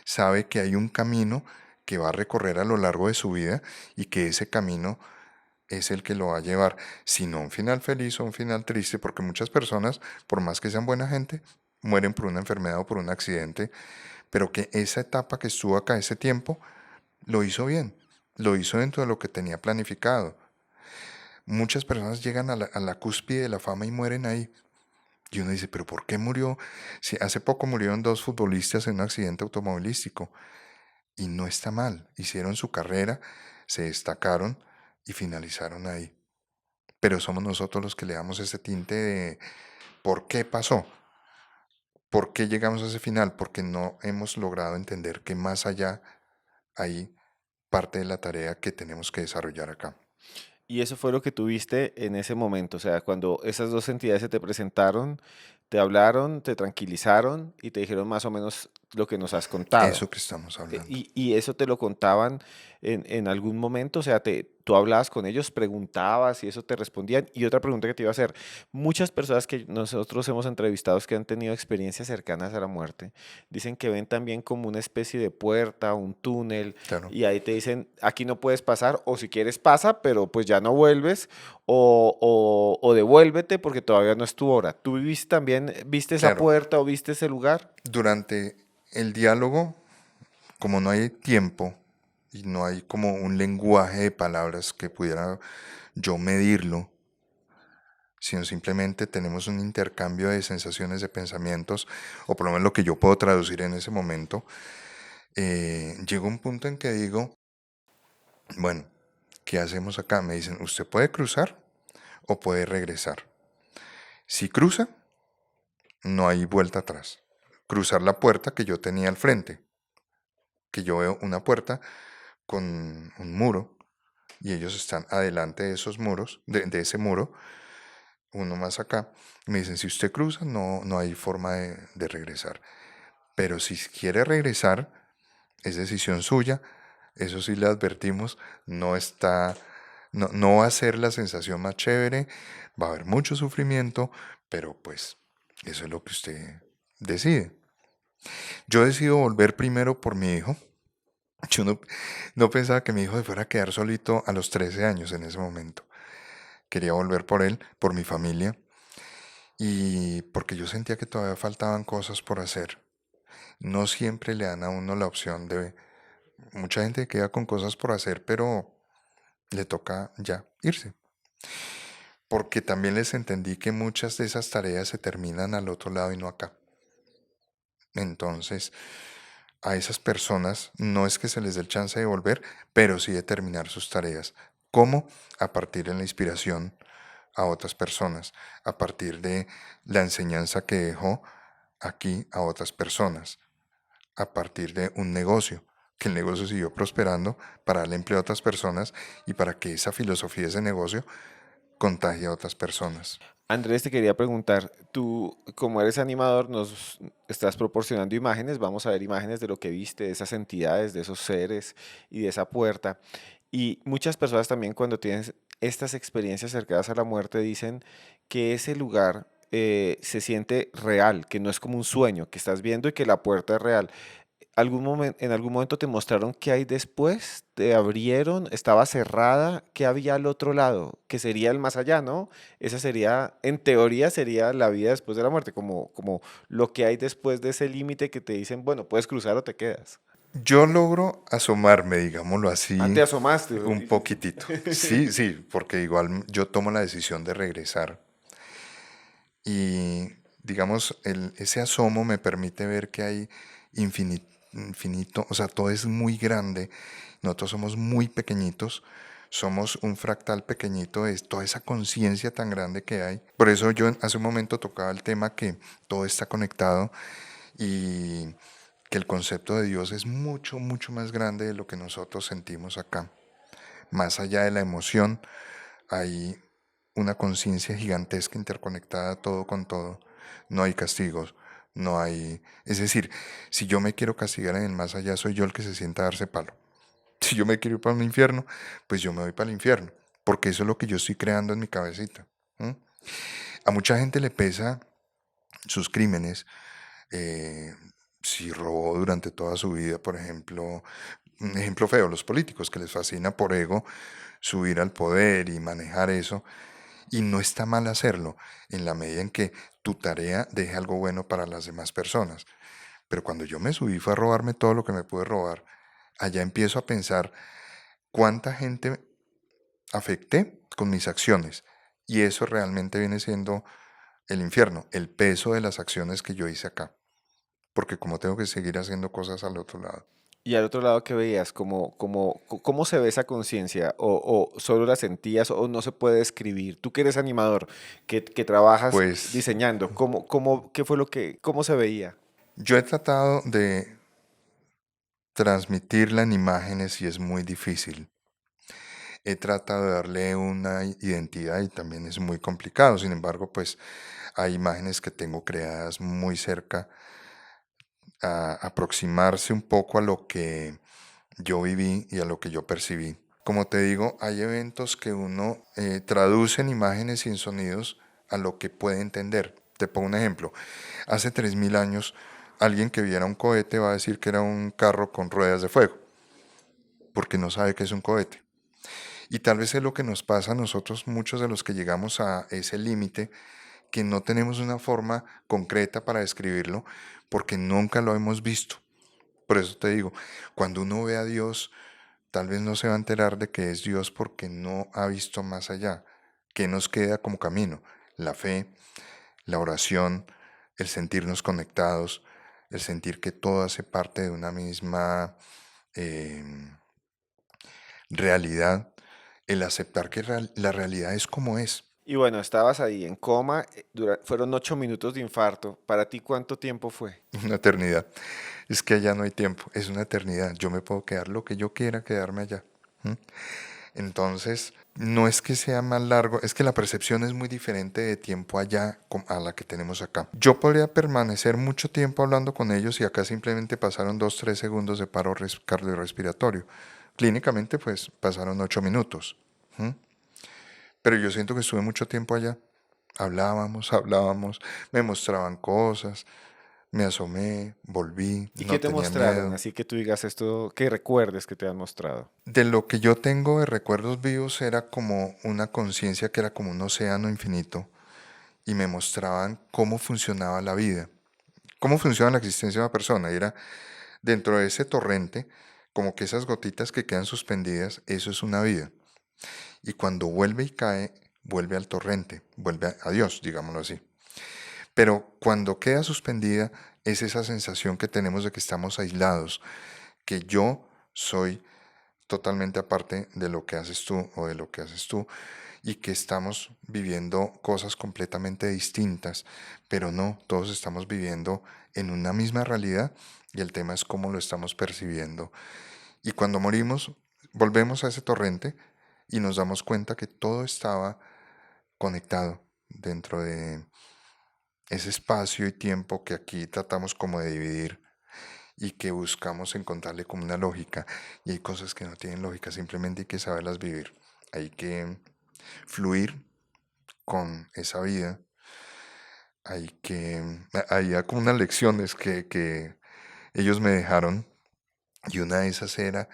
Sabe que hay un camino que va a recorrer a lo largo de su vida y que ese camino es el que lo va a llevar, si no a un final feliz o un final triste, porque muchas personas, por más que sean buena gente, mueren por una enfermedad o por un accidente, pero que esa etapa que estuvo acá, ese tiempo, lo hizo bien, lo hizo dentro de lo que tenía planificado. Muchas personas llegan a la cúspide de la fama y mueren ahí. Y uno dice, pero ¿por qué murió? Si hace poco murieron dos futbolistas en un accidente automovilístico. Y no está mal. Hicieron su carrera, se destacaron y finalizaron ahí. Pero somos nosotros los que le damos ese tinte de ¿por qué pasó? ¿Por qué llegamos a ese final? Porque no hemos logrado entender que más allá hay parte de la tarea que tenemos que desarrollar acá. Y eso fue lo que tuviste en ese momento, o sea, cuando esas dos entidades se te presentaron, te hablaron, te tranquilizaron y te dijeron más o menos lo que nos has contado. Eso que estamos hablando. Y eso te lo contaban en algún momento, o sea, tú hablabas con ellos, preguntabas y eso te respondían. Y otra pregunta que te iba a hacer, muchas personas que nosotros hemos entrevistado que han tenido experiencias cercanas a la muerte, dicen que ven también como una especie de puerta, un túnel, Claro. y ahí te dicen, aquí no puedes pasar, o si quieres pasa, pero pues ya no vuelves, o devuélvete porque todavía no es tu hora. ¿Tú viviste también, viste esa Claro. puerta o viste ese lugar? Durante el diálogo, como no hay tiempo y no hay como un lenguaje de palabras que pudiera yo medirlo, sino simplemente tenemos un intercambio de sensaciones, de pensamientos, o por lo menos lo que yo puedo traducir en ese momento, llegó un punto en que digo, bueno, ¿qué hacemos acá? Me dicen, usted puede cruzar o puede regresar. Si cruza, no hay vuelta atrás. Cruzar la puerta que yo tenía al frente, que yo veo una puerta con un muro y ellos están adelante de esos muros, de ese muro, uno más acá. Me dicen, si usted cruza, no hay forma de regresar. Pero si quiere regresar, es decisión suya. Eso sí le advertimos, no va a ser la sensación más chévere, va a haber mucho sufrimiento, pero pues eso es lo que usted decide. Yo decido volver primero por mi hijo. Yo no pensaba que mi hijo se fuera a quedar solito a los 13 años en ese momento. Quería volver por él, por mi familia, y porque yo sentía que todavía faltaban cosas por hacer. No siempre le dan a uno la opción de... Mucha gente queda con cosas por hacer, pero le toca ya irse. Porque también les entendí que muchas de esas tareas se terminan al otro lado y no acá. Entonces, a esas personas no es que se les dé el chance de volver, pero sí de terminar sus tareas. ¿Cómo? A partir de la inspiración a otras personas, a partir de la enseñanza que dejó aquí a otras personas, a partir de un negocio, que el negocio siguió prosperando para darle empleo a otras personas y para que esa filosofía, ese negocio, contagie a otras personas. Andrés, te quería preguntar, tú como eres animador, nos estás proporcionando imágenes, vamos a ver imágenes de lo que viste, de esas entidades, de esos seres y de esa puerta. Y muchas personas también cuando tienen estas experiencias cercanas a la muerte dicen que ese lugar se siente real, que no es como un sueño, que estás viendo y que la puerta es real. En algún momento te mostraron qué hay después, te abrieron, estaba cerrada, qué había al otro lado, que sería el más allá, ¿no? Esa sería, en teoría, sería la vida después de la muerte, como lo que hay después de ese límite que te dicen, bueno, puedes cruzar o te quedas. Yo logro asomarme, digámoslo Ah, así, te asomaste. un poquitito. Sí, sí, porque igual yo tomo la decisión de regresar y, digamos, ese asomo me permite ver que hay infinito, o sea, todo es muy grande, nosotros somos muy pequeñitos, somos un fractal pequeñito de toda esa conciencia tan grande que hay. Por eso yo hace un momento tocaba el tema que todo está conectado y que el concepto de Dios es mucho, mucho más grande de lo que nosotros sentimos acá. Más allá de la emoción, hay una conciencia gigantesca interconectada todo con todo. No hay castigos, no hay... Es decir, si yo me quiero castigar en el más allá, soy yo el que se sienta a darse palo. Si yo me quiero ir para un infierno, pues yo me voy para el infierno, porque eso es lo que yo estoy creando en mi cabecita. ¿Mm? A mucha gente le pesa sus crímenes, eh, si robó durante toda su vida, por ejemplo, un ejemplo feo, los políticos, que les fascina por ego subir al poder y manejar eso, y no está mal hacerlo, en la medida en que tu tarea deje algo bueno para las demás personas. Pero cuando yo me subí fue a robarme todo lo que me pude robar, allá empiezo a pensar cuánta gente afecté con mis acciones, y eso realmente viene siendo el infierno, el peso de las acciones que yo hice acá, porque como tengo que seguir haciendo cosas al otro lado. Y al otro lado, ¿qué veías? ¿Cómo se ve esa conciencia? ¿O solo la sentías o no se puede describir? Tú que eres animador, que trabajas Pues diseñando, ¿qué fue cómo se veía? yo he tratado de transmitirla en imágenes y es muy difícil. He tratado de darle una identidad y también es muy complicado. Sin embargo, pues hay imágenes que tengo creadas muy cerca a aproximarse un poco a lo que yo viví y a lo que yo percibí. Como te digo, hay eventos que uno traduce en imágenes y en sonidos a lo que puede entender. Te pongo un ejemplo. Hace 3000 años, alguien que viera un cohete va a decir que era un carro con ruedas de fuego, porque no sabe que es un cohete. Y tal vez es lo que nos pasa a nosotros, muchos de los que llegamos a ese límite, que no tenemos una forma concreta para describirlo, porque nunca lo hemos visto. Por eso te digo, cuando uno ve a Dios, tal vez no se va a enterar de que es Dios porque no ha visto más allá. ¿Qué nos queda como camino? La fe, la oración, el sentirnos conectados, el sentir que todo hace parte de una misma eh, realidad, el aceptar que la realidad es como es. Y bueno, estabas ahí en coma, fueron 8 minutos de infarto. ¿Para ti cuánto tiempo fue? Una eternidad. Es que allá no hay tiempo, es una eternidad. Yo me puedo quedar lo que yo quiera quedarme allá. ¿Mm? Entonces, no es que sea más largo, es que la percepción es muy diferente de tiempo allá a la que tenemos acá. Yo podría permanecer mucho tiempo hablando con ellos y acá simplemente pasaron 2, 3 segundos de paro cardiorrespiratorio. Clínicamente, pues pasaron 8 minutos. ¿Mm? Pero yo siento que estuve mucho tiempo allá. Hablábamos, me mostraban cosas, me asomé, volví, ¿Y qué no te tenía mostraron? miedo. Así que tú digas esto, que recuerdes que te han mostrado. De lo que yo tengo de recuerdos vivos era como una conciencia que era como un océano infinito y me mostraban cómo funcionaba la vida, cómo funciona la existencia de una persona. Y era dentro de ese torrente, como que esas gotitas que quedan suspendidas, eso es una vida. Y cuando vuelve y cae, vuelve al torrente, vuelve a Dios, digámoslo así. Pero cuando queda suspendida es esa sensación que tenemos de que estamos aislados, que yo soy totalmente aparte de lo que haces tú o de lo que haces tú y que estamos viviendo cosas completamente distintas, pero no, todos estamos viviendo en una misma realidad y el tema es cómo lo estamos percibiendo. Y cuando morimos, volvemos a ese torrente y nos damos cuenta que todo estaba conectado dentro de ese espacio y tiempo que aquí tratamos como de dividir y que buscamos encontrarle como una lógica. Y hay cosas que no tienen lógica, simplemente hay que saberlas vivir. Hay que fluir con esa vida. Hay como unas lecciones que ellos me dejaron y una de esas era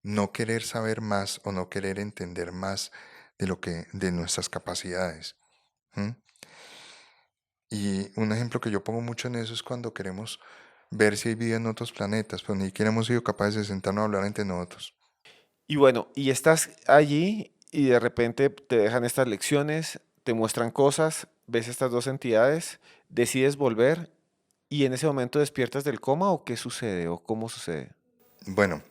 no querer saber más o no querer entender más de nuestras capacidades. ¿M? Y un ejemplo que yo pongo mucho en eso es cuando queremos ver si hay vida en otros planetas, pero ni siquiera hemos sido capaces de sentarnos a hablar entre nosotros. Y bueno, y estás allí y de repente te dejan estas lecciones, te muestran cosas, ves estas dos entidades, decides volver y en ese momento despiertas del coma o qué sucede o cómo sucede. Bueno,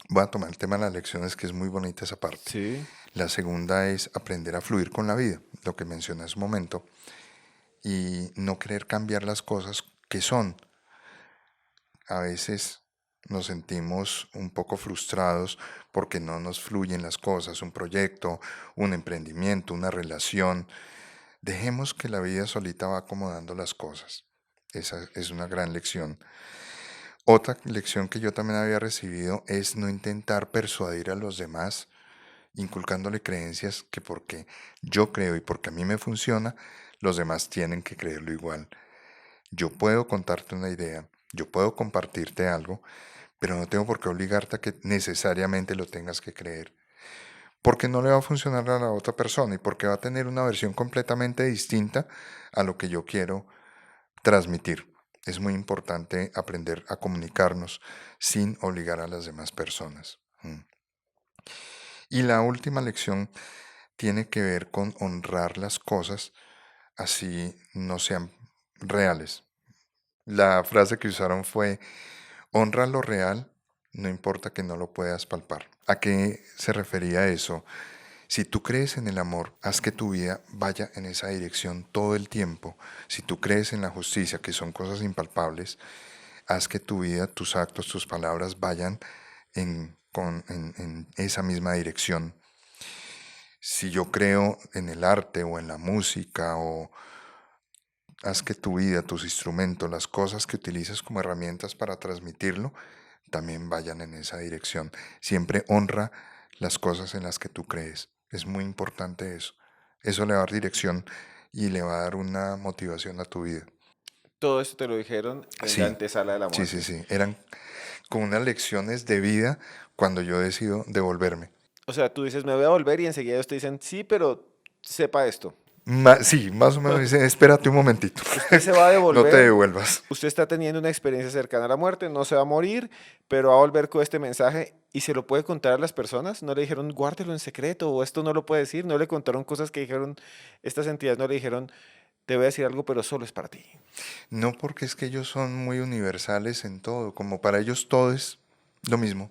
voy a tomar el tema de las lecciones, que es muy bonita esa parte. Sí. La segunda es aprender a fluir con la vida, lo que mencioné hace un momento, y no querer cambiar las cosas que son. A veces nos sentimos un poco frustrados porque no nos fluyen las cosas, un proyecto, un emprendimiento, una relación. Dejemos que la vida solita va acomodando las cosas. Esa es una gran lección. Otra lección que yo también había recibido es no intentar persuadir a los demás, inculcándole creencias que porque yo creo y porque a mí me funciona, los demás tienen que creerlo igual. Yo puedo contarte una idea, yo puedo compartirte algo, pero no tengo por qué obligarte a que necesariamente lo tengas que creer. Porque no le va a funcionar a la otra persona y porque va a tener una versión completamente distinta a lo que yo quiero transmitir. Es muy importante aprender a comunicarnos sin obligar a las demás personas. Y la última lección tiene que ver con honrar las cosas así no sean reales. La frase que usaron fue: honra lo real, no importa que no lo puedas palpar. ¿A qué se refería eso? Si tú crees en el amor, haz que tu vida vaya en esa dirección todo el tiempo. Si tú crees en la justicia, que son cosas impalpables, haz que tu vida, tus actos, tus palabras vayan en esa misma dirección. Si yo creo en el arte o en la música, o haz que tu vida, tus instrumentos, las cosas que utilizas como herramientas para transmitirlo, también vayan en esa dirección. Siempre honra las cosas en las que tú crees. Es muy importante eso. Eso le va a dar dirección y le va a dar una motivación a tu vida. Todo esto te lo dijeron en la Sí, antesala de la sí, sí, muerte. sí. Eran como unas lecciones de vida cuando yo decido devolverme. O sea, tú dices, me voy a volver y enseguida ellos te dicen, sí, pero sepa esto. Sí, más o menos dicen, espérate un momentito, Usted se va a no te devolver, devuelvas. usted está teniendo una experiencia cercana a la muerte, no se va a morir, pero va a volver con este mensaje y se lo puede contar a las personas. No le dijeron, guárdelo en secreto o esto no lo puede decir. No le contaron cosas que dijeron, estas entidades no le dijeron, te voy a decir algo, pero solo es para ti. No, porque es que ellos son muy universales en todo, como para ellos todo es lo mismo.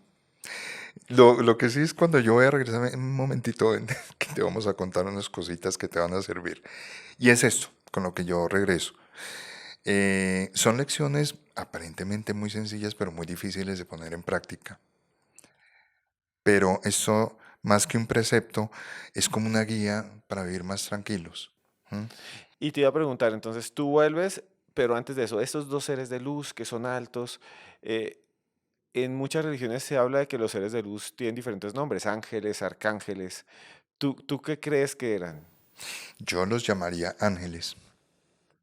Lo que sí es cuando yo voy a regresar en un momentito, ven, que te vamos a contar unas cositas que te van a servir. Y es esto, con lo que yo regreso. Son lecciones aparentemente muy sencillas, pero muy difíciles de poner en práctica. Pero eso, más que un precepto, es como una guía para vivir más tranquilos. ¿Mm? Y te iba a preguntar, entonces tú vuelves, pero antes de eso, estos dos seres de luz que son altos, eh, en muchas religiones se habla de que los seres de luz tienen diferentes nombres, ángeles, arcángeles. ¿Tú qué crees que eran? Yo los llamaría ángeles.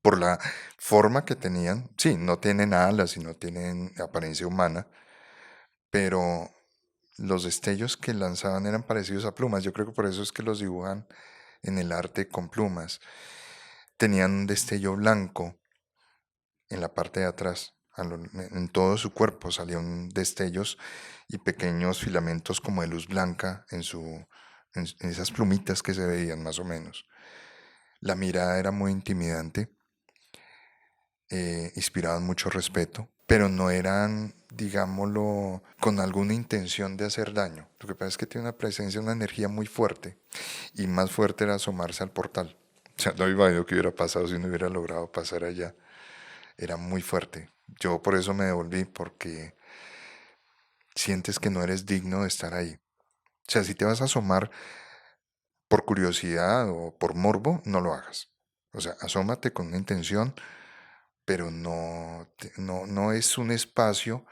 Por la forma que tenían, sí, no tienen alas y no tienen apariencia humana, pero los destellos que lanzaban eran parecidos a plumas. Yo creo que por eso es que los dibujan en el arte con plumas. Tenían un destello blanco en la parte de atrás. En todo su cuerpo salían destellos y pequeños filamentos como de luz blanca en esas plumitas que se veían más o menos. La mirada era muy intimidante, inspiraban mucho respeto. pero no eran, digámoslo, con alguna intención de hacer daño. Lo que pasa es que tiene una presencia, una energía muy fuerte, y más fuerte era asomarse al portal. O sea, no me imagino qué hubiera pasado si no hubiera logrado pasar allá. Era muy fuerte. Yo por eso me devolví, porque sientes que no eres digno de estar ahí. O sea, si te vas a asomar por curiosidad o por morbo, no lo hagas. O sea, asómate con una intención, pero no es un espacio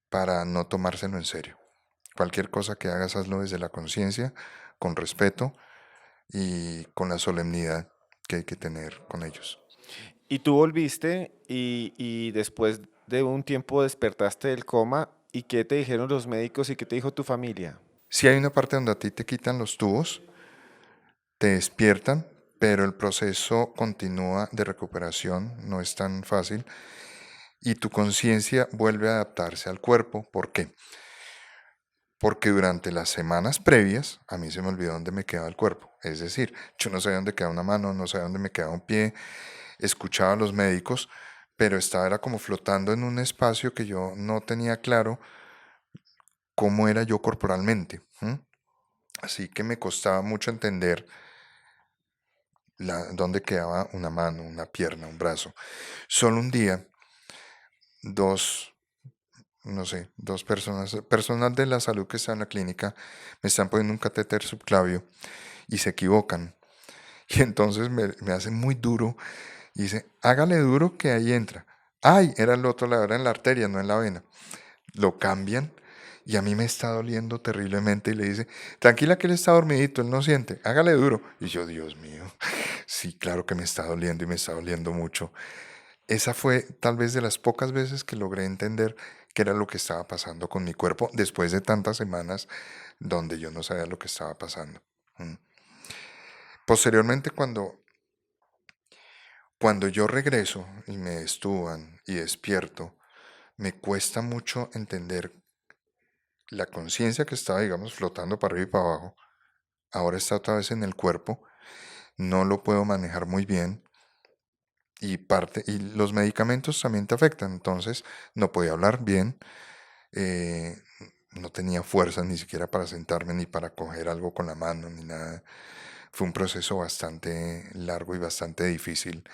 para no tomárselo en serio. Cualquier cosa que hagas, hazlo desde la conciencia, con respeto y con la solemnidad que hay que tener con ellos. Y tú volviste y después de un tiempo despertaste del coma. ¿Y qué te dijeron los médicos y qué te dijo tu familia? Si hay una parte donde a ti te quitan los tubos, te despiertan, pero el proceso continúa de recuperación, no es tan fácil, y tu conciencia vuelve a adaptarse al cuerpo. ¿Por qué? Porque durante las semanas previas a mí se me olvidó dónde me quedaba el cuerpo. Es decir, yo no sabía dónde quedaba una mano, no sabía dónde me quedaba un pie, escuchaba a los médicos, pero estaba era como flotando en un espacio que yo no tenía claro cómo era yo corporalmente. Así que me costaba mucho entender dónde quedaba una mano, una pierna, un brazo. Solo un día, dos, no sé, dos personas, personal de la salud que está en la clínica, me están poniendo un catéter subclavio y se equivocan. Y entonces me hace muy duro y dice, hágale duro que ahí entra. Ay, era el otro lado, era en la arteria, no en la vena. Lo cambian y a mí me está doliendo terriblemente y le dice, tranquila que él está dormidito, él no siente, hágale duro. Y yo, Dios mío, sí, claro que me está doliendo y me está doliendo mucho. Esa fue tal vez de las pocas veces que logré entender qué era lo que estaba pasando con mi cuerpo después de tantas semanas donde yo no sabía lo que estaba pasando. Mm. Posteriormente, cuando yo regreso y me estuban y despierto, me cuesta mucho entender la conciencia que estaba, digamos, flotando para arriba y para abajo. Ahora está otra vez en el cuerpo, no lo puedo manejar muy bien y los medicamentos también te afectan. Entonces no podía hablar bien, eh, no tenía fuerza ni siquiera para sentarme ni para coger algo con la mano ni nada. Fue un proceso bastante largo y bastante difícil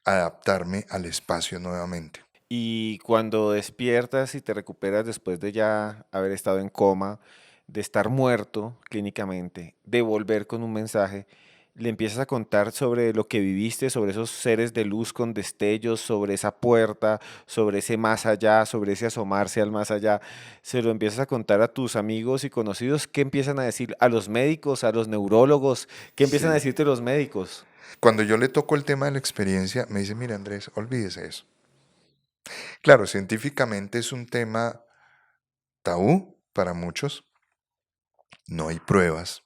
adaptarme al espacio nuevamente. Y cuando despiertas y te recuperas después de ya haber estado en coma, de estar muerto clínicamente, de volver con un mensaje, le empiezas a contar sobre lo que viviste, sobre esos seres de luz con destellos, sobre esa puerta, sobre ese más allá, sobre ese asomarse al más allá. Se lo empiezas a contar a tus amigos y conocidos. ¿Qué empiezan a decir a los médicos, a los neurólogos? ¿Qué empiezan a Sí. decirte los médicos? Cuando yo le toco el tema de la experiencia, me dice, mira Andrés, olvídese eso. Claro, científicamente es un tema tabú para muchos, no hay pruebas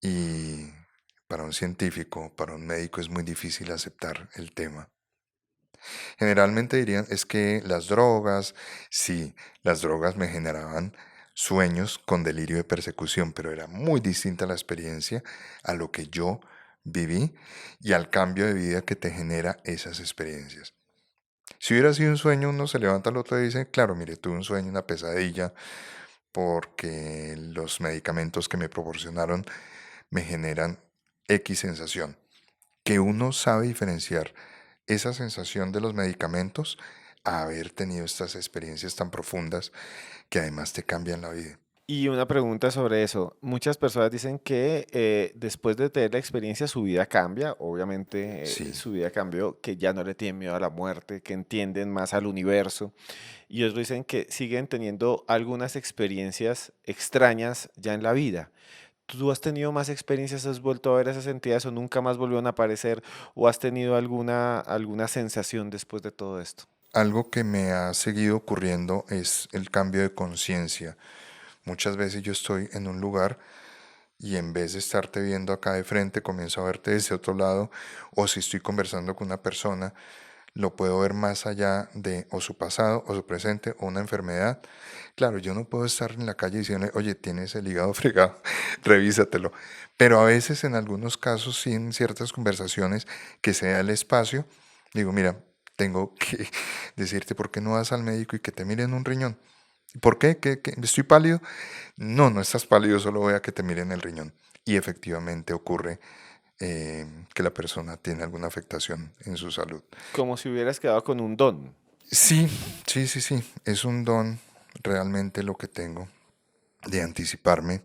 y para un científico, para un médico es muy difícil aceptar el tema. Generalmente dirían, es que las drogas, sí, las drogas me generaban sueños con delirio de persecución, pero era muy distinta la experiencia a lo que yo viví y al cambio de vida que te genera esas experiencias. Si hubiera sido un sueño, uno se levanta al otro día y dice, claro, mire, tuve un sueño, una pesadilla, porque los medicamentos que me proporcionaron me generan X sensación. Que uno sabe diferenciar esa sensación de los medicamentos a haber tenido estas experiencias tan profundas que además te cambian la vida. Y una pregunta sobre eso. Muchas personas dicen que después de tener la experiencia su vida cambia, obviamente Sí, su vida cambió, que ya no le tienen miedo a la muerte, que entienden más al universo. Y otros dicen que siguen teniendo algunas experiencias extrañas ya en la vida. ¿Tú has tenido más experiencias, has vuelto a ver esas entidades o nunca más volvieron a aparecer o has tenido alguna sensación después de todo esto? algo que me ha seguido ocurriendo es el cambio de conciencia. Muchas veces yo estoy en un lugar y en vez de estarte viendo acá de frente, comienzo a verte desde otro lado, o si estoy conversando con una persona, lo puedo ver más allá de o su pasado o su presente o una enfermedad. Claro, yo no puedo estar en la calle diciendo, oye, tienes el hígado fregado, revísatelo. Pero a veces, en algunos casos, sí, en ciertas conversaciones que se da el espacio, digo, mira, tengo que decirte, ¿por qué no vas al médico y que te miren un riñón? ¿Por qué? ¿Qué? ¿Estoy pálido? No, no estás pálido, solo voy a que te miren el riñón. Y efectivamente ocurre que la persona tiene alguna afectación en su salud. Como si hubieras quedado con un don. Sí, sí. Es un don realmente lo que tengo de anticiparme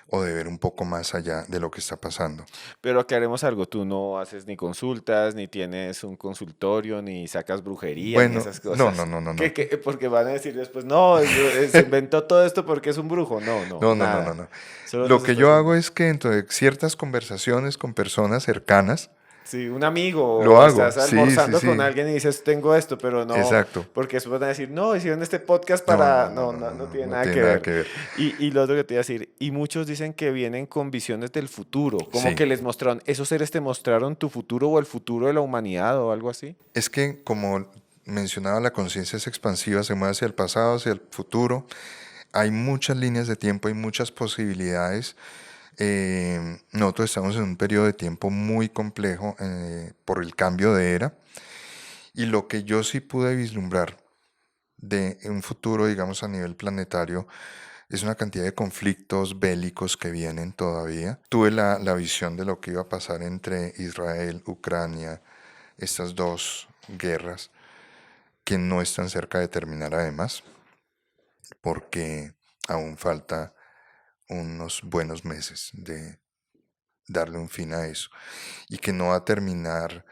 o de ver un poco más allá de lo que está pasando. Pero que haremos algo, tú no haces ni consultas, ni tienes un consultorio, ni sacas brujería, ni Bueno, esas no, no, cosas. no, no, no. Porque van a decir después, no, se inventó todo esto porque es un brujo. No, no, No, no, no, no, nada. no. Solo Lo nos que está yo hago haciendo. es que dentro de ciertas conversaciones con personas cercanas, Sí, un amigo, lo o hago. estás Sí, sí, almorzando con sí. alguien y dices, tengo esto, pero no, Exacto. porque después van a decir, no, hicieron este podcast No, para... no, no, No, no, no, no, no no, tiene no nada tiene que nada ver. que ver. Y lo otro que te iba a decir, y muchos dicen que vienen con visiones del futuro, como Sí. que les mostraron, esos seres te mostraron tu futuro o el futuro de la humanidad o algo así. Es que, como mencionaba, la conciencia es expansiva, se mueve hacia el pasado, hacia el futuro. Hay muchas líneas de tiempo, hay muchas posibilidades. Nosotros estamos en un periodo de tiempo muy complejo por el cambio de era. Y lo que yo sí pude vislumbrar de un futuro, digamos, a nivel planetario, es una cantidad de conflictos bélicos que vienen todavía. Tuve la visión de lo que iba a pasar entre Israel, Ucrania, estas dos guerras que no están cerca de terminar además, porque aún falta unos buenos meses de darle un fin a eso y que no va a terminar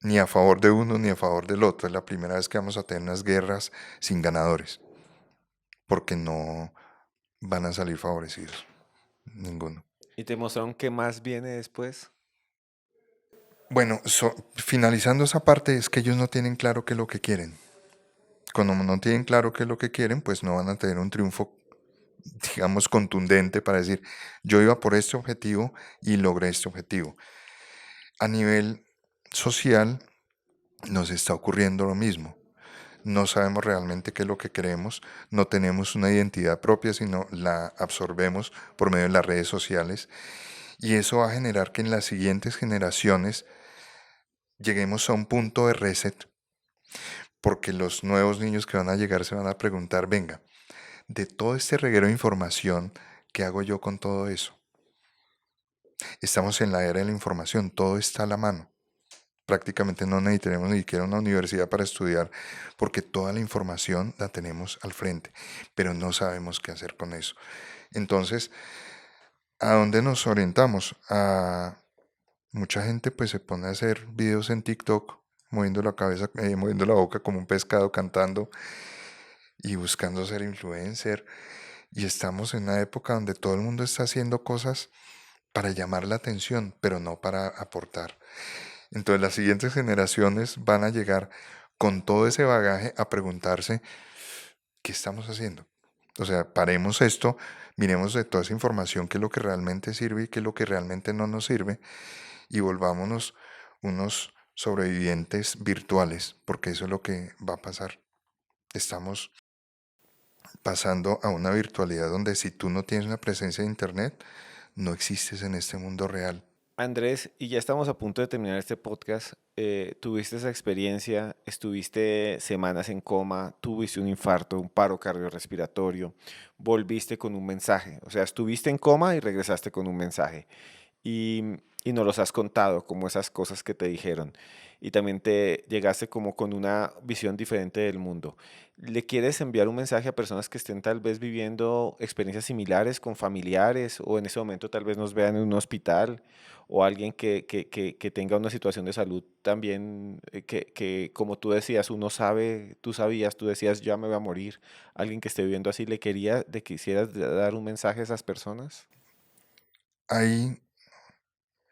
ni a favor de uno ni a favor del otro. Es la primera vez que vamos a tener unas guerras sin ganadores, porque no van a salir favorecidos, ninguno. Y te mostraron qué más viene después. Bueno, finalizando esa parte es que ellos no tienen claro qué es lo que quieren. Cuando no tienen claro qué es lo que quieren, pues no van a tener un triunfo, digamos, contundente para decir, yo iba por este objetivo y logré este objetivo. A nivel social nos está ocurriendo lo mismo. No sabemos realmente qué es lo que queremos, no tenemos una identidad propia, sino la absorbemos por medio de las redes sociales y eso va a generar que en las siguientes generaciones lleguemos a un punto de reset, porque los nuevos niños que van a llegar se van a preguntar, venga, de todo este reguero de información, ¿qué hago yo con todo eso? Estamos en la era de la información, todo está a la mano. Prácticamente no necesitaremos ni siquiera una universidad para estudiar, porque toda la información la tenemos al frente, pero no sabemos qué hacer con eso. Entonces, ¿a dónde nos orientamos? Mucha gente pues se pone a hacer videos en TikTok, moviendo la cabeza, moviendo la boca como un pescado, cantando y buscando ser influencer. Y estamos en una época donde todo el mundo está haciendo cosas para llamar la atención, pero no para aportar. Entonces las siguientes generaciones van a llegar con todo ese bagaje a preguntarse, ¿qué estamos haciendo? O sea, paremos esto, miremos de toda esa información qué es lo que realmente sirve y qué es lo que realmente no nos sirve y volvámonos unos sobrevivientes virtuales, porque eso es lo que va a pasar. Estamos pasando a una virtualidad donde si tú no tienes una presencia de internet, no existes en este mundo real. Andrés, y ya estamos a punto de terminar este podcast. Tuviste esa experiencia, estuviste semanas en coma, tuviste un infarto, un paro cardiorrespiratorio, volviste con un mensaje. O sea, estuviste en coma y regresaste con un mensaje. Y, y nos los has contado, como esas cosas que te dijeron. Y también te llegaste como con una visión diferente del mundo. ¿Le quieres enviar un mensaje a personas que estén tal vez viviendo experiencias similares con familiares o en ese momento tal vez nos vean en un hospital o alguien que tenga una situación de salud también que como tú decías, uno sabe, tú sabías, tú decías ya me voy a morir, alguien que esté viviendo así, le quisieras dar un mensaje a esas personas? Hay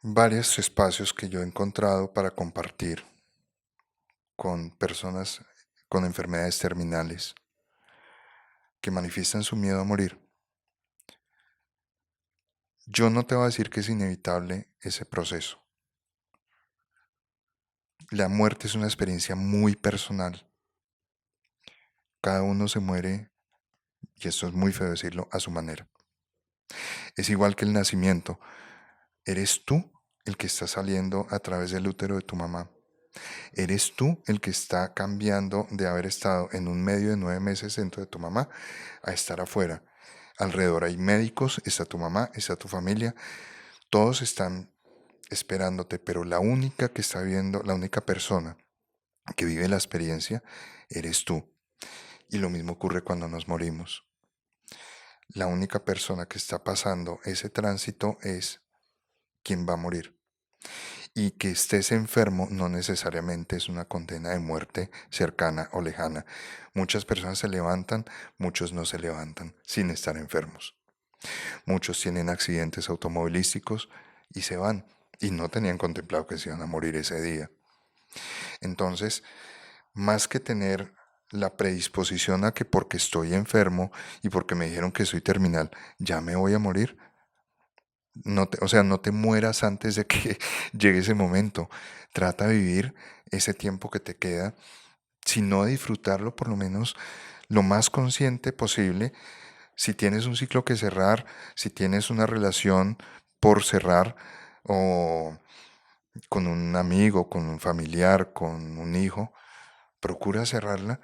varios espacios que yo he encontrado para compartir con personas con enfermedades terminales que manifiestan su miedo a morir. Yo no te voy a decir que es inevitable ese proceso. La muerte es una experiencia muy personal. Cada uno se muere, y esto es muy feo decirlo, a su manera. Es igual que el nacimiento. Eres tú el que está saliendo a través del útero de tu mamá. Eres tú el que está cambiando de haber estado en un medio de 9 meses dentro de tu mamá a estar afuera. Alrededor hay médicos, está tu mamá, está tu familia, todos están esperándote, pero la única que está viendo, la única persona que vive la experiencia, eres tú. Y lo mismo ocurre cuando nos morimos. La única persona que está pasando ese tránsito es quien va a morir. Y que estés enfermo no necesariamente es una condena de muerte cercana o lejana. Muchas personas se levantan, muchos no se levantan sin estar enfermos. Muchos tienen accidentes automovilísticos y se van y no tenían contemplado que se iban a morir ese día. Entonces, más que tener la predisposición a que porque estoy enfermo y porque me dijeron que soy terminal, ya me voy a morir, no te mueras antes de que llegue ese momento. Trata de vivir ese tiempo que te queda, si no de disfrutarlo, por lo menos lo más consciente posible. Si tienes un ciclo que cerrar, si tienes una relación por cerrar, o con un amigo, con un familiar, con un hijo, procura cerrarla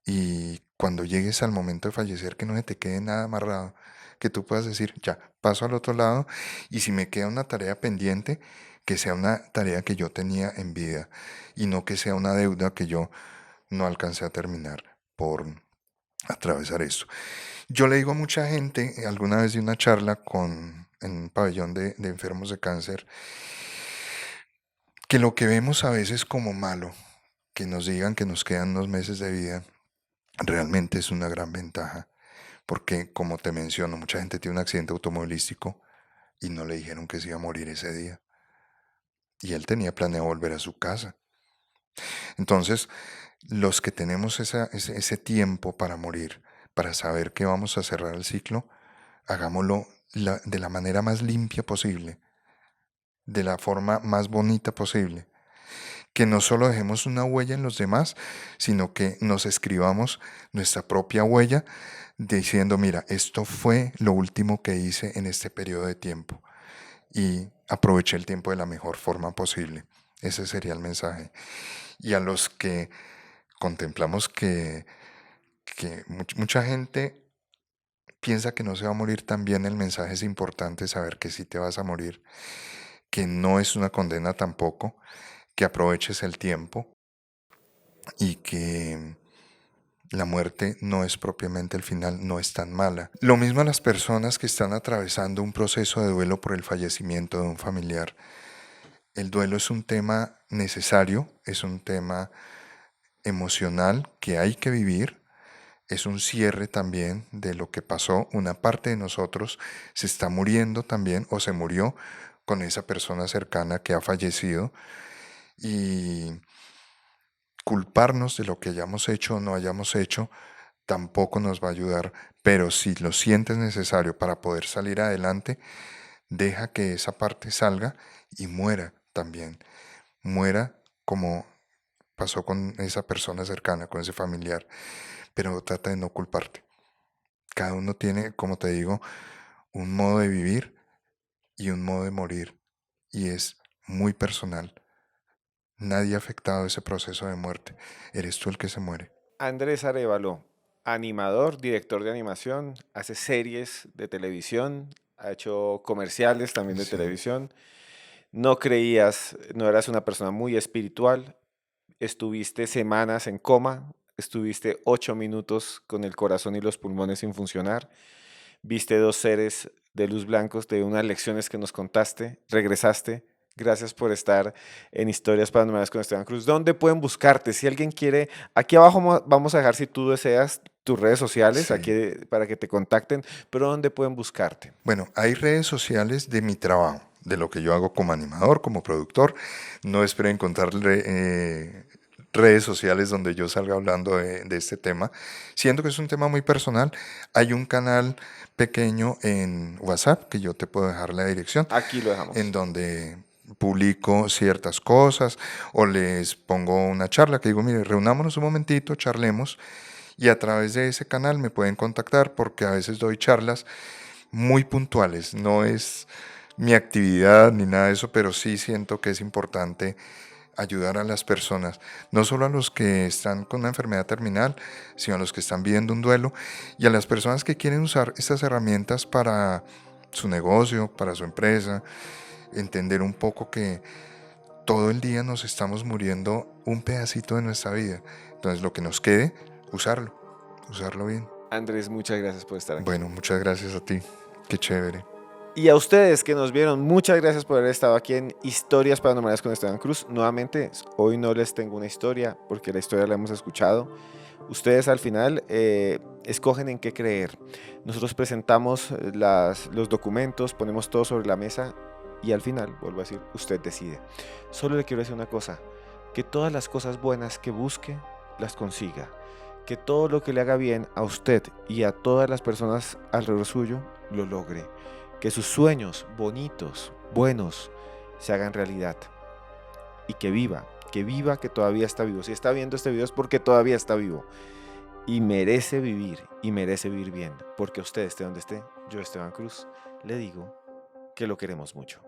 y cuando llegues al momento de fallecer que no se te quede nada amarrado, que tú puedas decir, ya, paso al otro lado y si me queda una tarea pendiente, que sea una tarea que yo tenía en vida y no que sea una deuda que yo no alcancé a terminar por atravesar esto. Yo le digo a mucha gente, alguna vez di una charla en un pabellón de enfermos de cáncer, que lo que vemos a veces como malo, que nos digan que nos quedan unos meses de vida, realmente es una gran ventaja, porque como te menciono, mucha gente tiene un accidente automovilístico y no le dijeron que se iba a morir ese día. Y él tenía planeado volver a su casa. Entonces, los que tenemos ese tiempo para morir, para saber que vamos a cerrar el ciclo, hagámoslo de la manera más limpia posible, de la forma más bonita posible. Que no solo dejemos una huella en los demás, sino que nos escribamos nuestra propia huella diciendo, mira, esto fue lo último que hice en este periodo de tiempo y aproveché el tiempo de la mejor forma posible. Ese sería el mensaje. Y a los que contemplamos que mucha gente piensa que no se va a morir también, el mensaje es importante saber que sí te vas a morir, que no es una condena tampoco, que aproveches el tiempo y que la muerte no es propiamente el final, no es tan mala. Lo mismo a las personas que están atravesando un proceso de duelo por el fallecimiento de un familiar. El duelo es un tema necesario, es un tema emocional que hay que vivir, es un cierre también de lo que pasó. Una parte de nosotros se está muriendo también o se murió con esa persona cercana que ha fallecido y culparnos de lo que hayamos hecho o no hayamos hecho tampoco nos va a ayudar, pero si lo sientes necesario para poder salir adelante, deja que esa parte salga y muera también. Muera como pasó con esa persona cercana, con ese familiar, pero trata de no culparte. Cada uno tiene, como te digo, un modo de vivir y un modo de morir, y es muy personal. Nadie ha afectado ese proceso de muerte. Eres tú el que se muere. Andrés Arévalo, animador, director de animación, hace series de televisión, ha hecho comerciales también de Sí. televisión. No creías, no eras una persona muy espiritual, estuviste semanas en coma, estuviste 8 minutos con el corazón y los pulmones sin funcionar, viste dos seres de luz blancos de unas lecciones que nos contaste, regresaste. Gracias por estar en Historias Paranormales con Esteban Cruz. ¿Dónde pueden buscarte? Si alguien quiere, aquí abajo vamos a dejar, si tú deseas, tus redes sociales Sí. aquí para que te contacten, pero ¿dónde pueden buscarte? Bueno, hay redes sociales de mi trabajo, de lo que yo hago como animador, como productor. No esperen encontrar redes sociales donde yo salga hablando de este tema, siendo que es un tema muy personal. Hay un canal pequeño en WhatsApp, que yo te puedo dejar la dirección, Aquí lo en dejamos. donde publico ciertas cosas o les pongo una charla que digo, mire, reunámonos un momentito, charlemos, y a través de ese canal me pueden contactar porque a veces doy charlas muy puntuales. No es mi actividad ni nada de eso, pero sí siento que es importante ayudar a las personas, no solo a los que están con una enfermedad terminal, sino a los que están viviendo un duelo y a las personas que quieren usar estas herramientas para su negocio, para su empresa, entender un poco que todo el día nos estamos muriendo un pedacito de nuestra vida. Entonces lo que nos quede, usarlo bien. Andrés, muchas gracias por estar aquí. Bueno, muchas gracias a ti. Qué chévere. Y a ustedes que nos vieron, muchas gracias por haber estado aquí en Historias Paranormales con Esteban Cruz. Nuevamente, hoy no les tengo una historia porque la historia la hemos escuchado. Ustedes al final escogen en qué creer. Nosotros presentamos los documentos, ponemos todo sobre la mesa y al final, vuelvo a decir, usted decide. Solo le quiero decir una cosa, que todas las cosas buenas que busque, las consiga. Que todo lo que le haga bien a usted y a todas las personas alrededor suyo, lo logre. Que sus sueños bonitos, buenos, se hagan realidad. Y que viva, que todavía está vivo. Si está viendo este video es porque todavía está vivo. Y merece vivir bien. Porque usted esté donde esté, yo Esteban Cruz, le digo que lo queremos mucho.